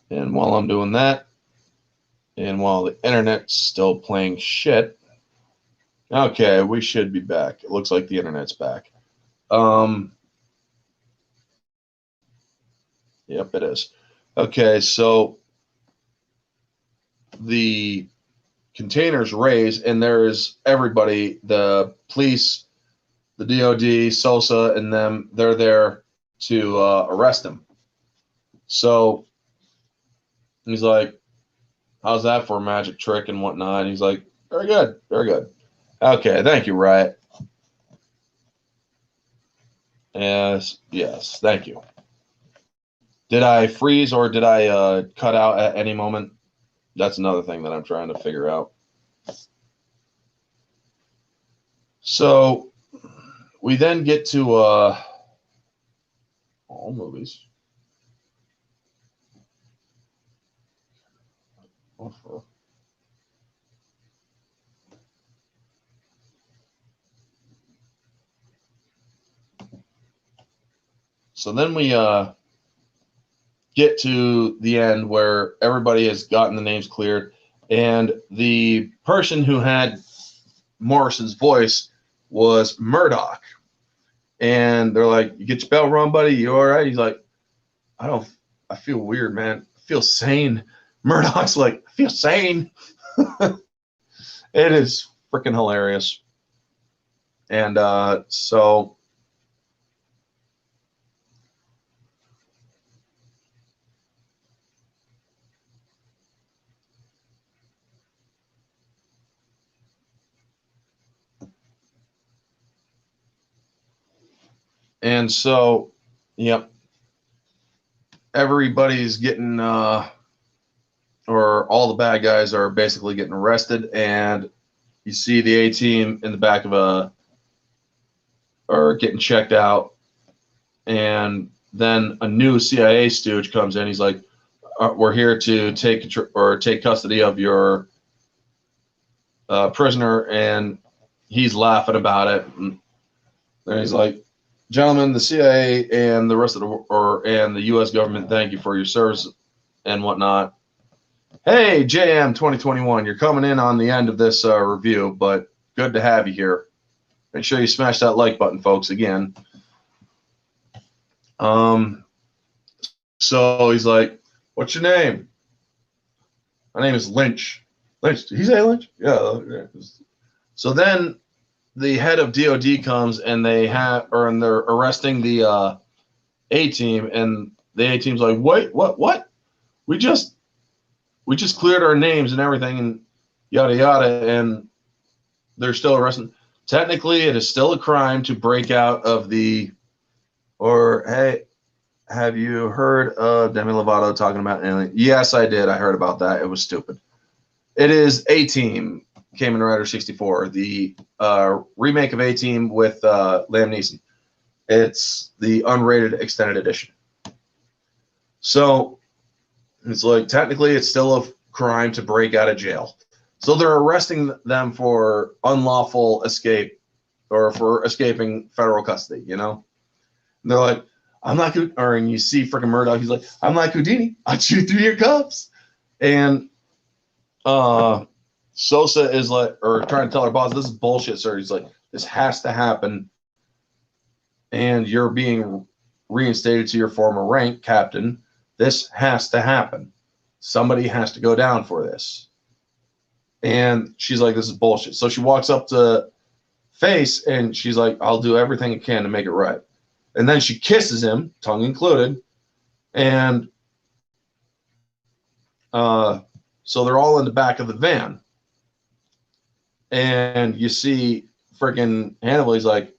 And while I'm doing that, and while the internet's still playing shit, okay, we should be back. It looks like the internet's back. Yep, it is. Okay, so the containers raise, and there's everybody, the police, the DOD, Sosa, and them, they're there to arrest him. So he's like, how's that for a magic trick and whatnot? And he's like, very good, very good. Okay, thank you, Riot. Yes, thank you. Did I freeze or did I cut out at any moment? That's another thing that I'm trying to figure out. So we then get to all movies. So then we get to the end where everybody has gotten the names cleared, and the person who had Morrison's voice was Murdoch. And they're like, you get your bell rung, buddy? You all right? He's like, I feel weird, man. I feel sane. Murdoch's like, I feel sane. It is freaking hilarious. And so yep, everybody's getting or all the bad guys are basically getting arrested, and you see the A-team in the back of or getting checked out, and then a new CIA stooge comes in. He's like, we're here to take custody of your prisoner, and he's laughing about it. And then he's like, gentlemen, the CIA and the rest of and the U.S. government, thank you for your service and whatnot. Hey, JM 2021, you're coming in on the end of this review, but good to have you here. Make sure you smash that like button, folks, again. So he's like, what's your name? My name is Lynch. Lynch, did he say Lynch? Yeah. So then the head of DOD comes, and they're arresting the A-team, and the A-team's like, wait, what? We just cleared our names and everything, and yada yada, and they're still arresting. Technically, it is still a crime to break out of hey, have you heard of Demi Lovato talking about alien? Yes, I did. I heard about that. It was stupid. It is A-Team, Kamen Rider 64, the remake of A-Team with Liam Neeson. It's the unrated extended edition. So it's like, technically, it's still a crime to break out of jail. So they're arresting them for unlawful escape, or for escaping federal custody, you know? And they're like, and you see freaking Murdoch, he's like, I'm like Houdini, I'll chew through your cups. And Sosa is like, or trying to tell our boss, this is bullshit, sir. He's like, this has to happen. And you're being reinstated to your former rank, Captain. This has to happen. Somebody has to go down for this. And she's like, this is bullshit. So she walks up to Face and she's like, I'll do everything I can to make it right. And then she kisses him, tongue included. And so they're all in the back of the van. And you see freaking Hannibal, he's like,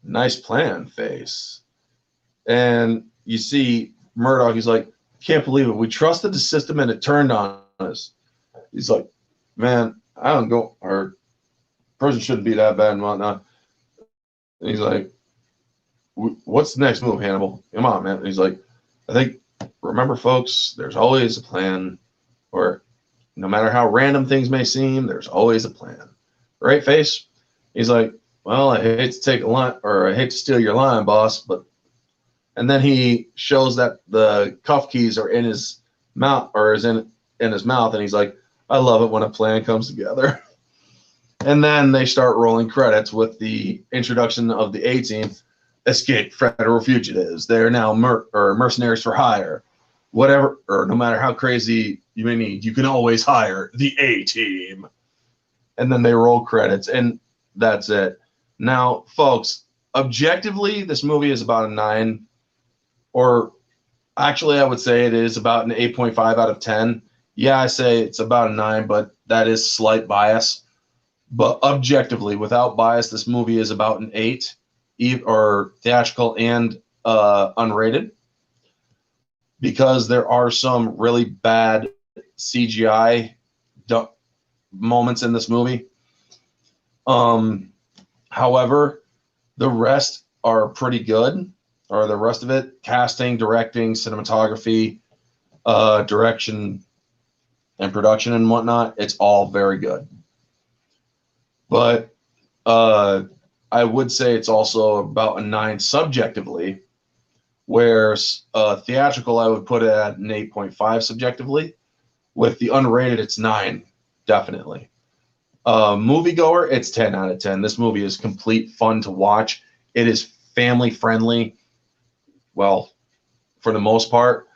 nice plan, Face. And you see Murdoch, he's like, can't believe it. We trusted the system and it turned on us. He's like, man, I don't go, our person shouldn't be that bad and whatnot. And he's like, what's the next move, Hannibal? Come on, man. And he's like, I think, remember, folks, there's always a plan, or no matter how random things may seem, there's always a plan. Right, Face? He's like, well, I hate to take a line, or I hate to steal your line, boss, but. And then he shows that the cuff keys are in his mouth, or is in his mouth, and he's like, I love it when a plan comes together. And then they start rolling credits with the introduction of the A-Team, escaped federal fugitives. They're now mercenaries for hire. Whatever, or no matter how crazy you may need, you can always hire the A-Team. And then they roll credits, and that's it. Now, folks, objectively, this movie is about a 9, or actually, I would say it is about an 8.5 out of 10. Yeah, I say it's about a 9, but that is slight bias. But objectively, without bias, this movie is about an 8, or theatrical and unrated, because there are some really bad CGI moments in this movie. However, the rest are pretty good, or the rest of it, casting, directing, cinematography, direction, and production and whatnot, it's all very good. But I would say it's also about a 9 subjectively, whereas theatrical, I would put it at an 8.5 subjectively. With the unrated, it's 9, definitely. Moviegoer, it's 10 out of 10. This movie is complete fun to watch. It is family friendly. Well, for the most part.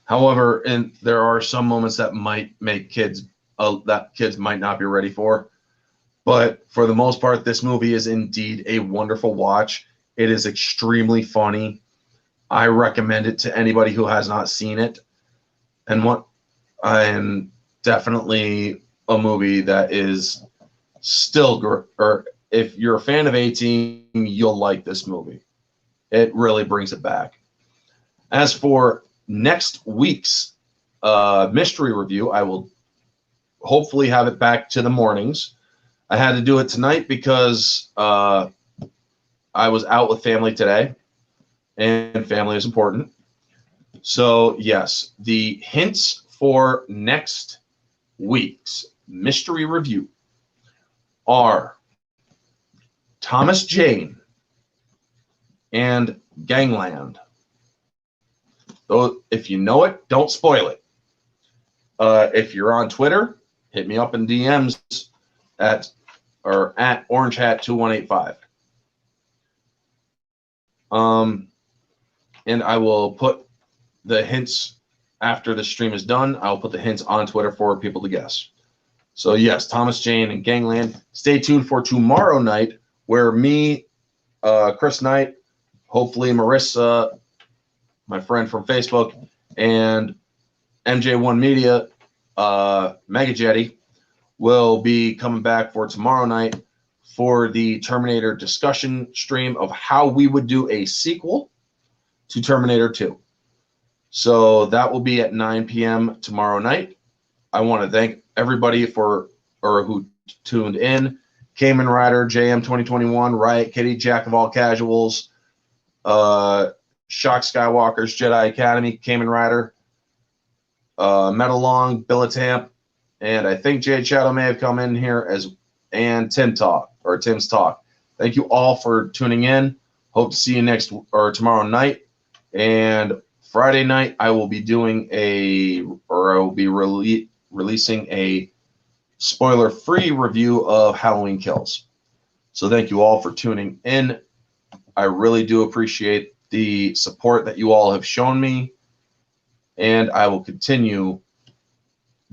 However, there are some moments that might make kids might not be ready for. But for the most part, this movie is indeed a wonderful watch. It is extremely funny. I recommend it to anybody who has not seen it. And definitely a movie that is still, or if you're a fan of A-Team, you'll like this movie. It really brings it back. As for next week's mystery review, I will hopefully have it back to the mornings. I had to do it tonight because I was out with family today, and family is important. So, yes, the hints for next week's mystery review are Thomas Jane and Gangland. Though, if you know it, don't spoil it. If you're on Twitter, hit me up in DMs at OrangeHat2185. And I will put the hints after the stream is done. I'll put the hints on Twitter for people to guess. So yes, Thomas Jane and Gangland. Stay tuned for tomorrow night, where me, Chris Knight, hopefully Marissa, my friend from Facebook, and MJ1 Media, Mega Jetty, will be coming back for tomorrow night for the Terminator discussion stream of how we would do a sequel to Terminator 2. So that will be at 9 p.m. tomorrow night. I want to thank everybody who tuned in. Cayman Rider, JM 2021, Riot Kitty, Jack of All Casuals, Shock Skywalkers, Jedi Academy, Cayman Rider, Metalong, Billatamp, and I think Jade Shadow may have come in here and Tim's Talk. Thank you all for tuning in. Hope to see you tomorrow night. And Friday night, I will be releasing a spoiler-free review of Halloween Kills. So thank you all for tuning in. I really do appreciate the support that you all have shown me, and I will continue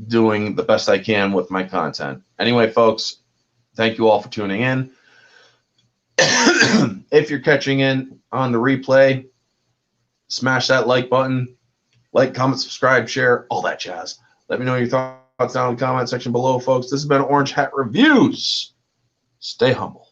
doing the best I can with my content. Anyway, folks, thank you all for tuning in. If you're catching in on the replay, smash that like button. Like, comment, subscribe, share, all that jazz. Let me know your thoughts down in the comment section below, folks. This has been Orange Hat Reviews. Stay humble.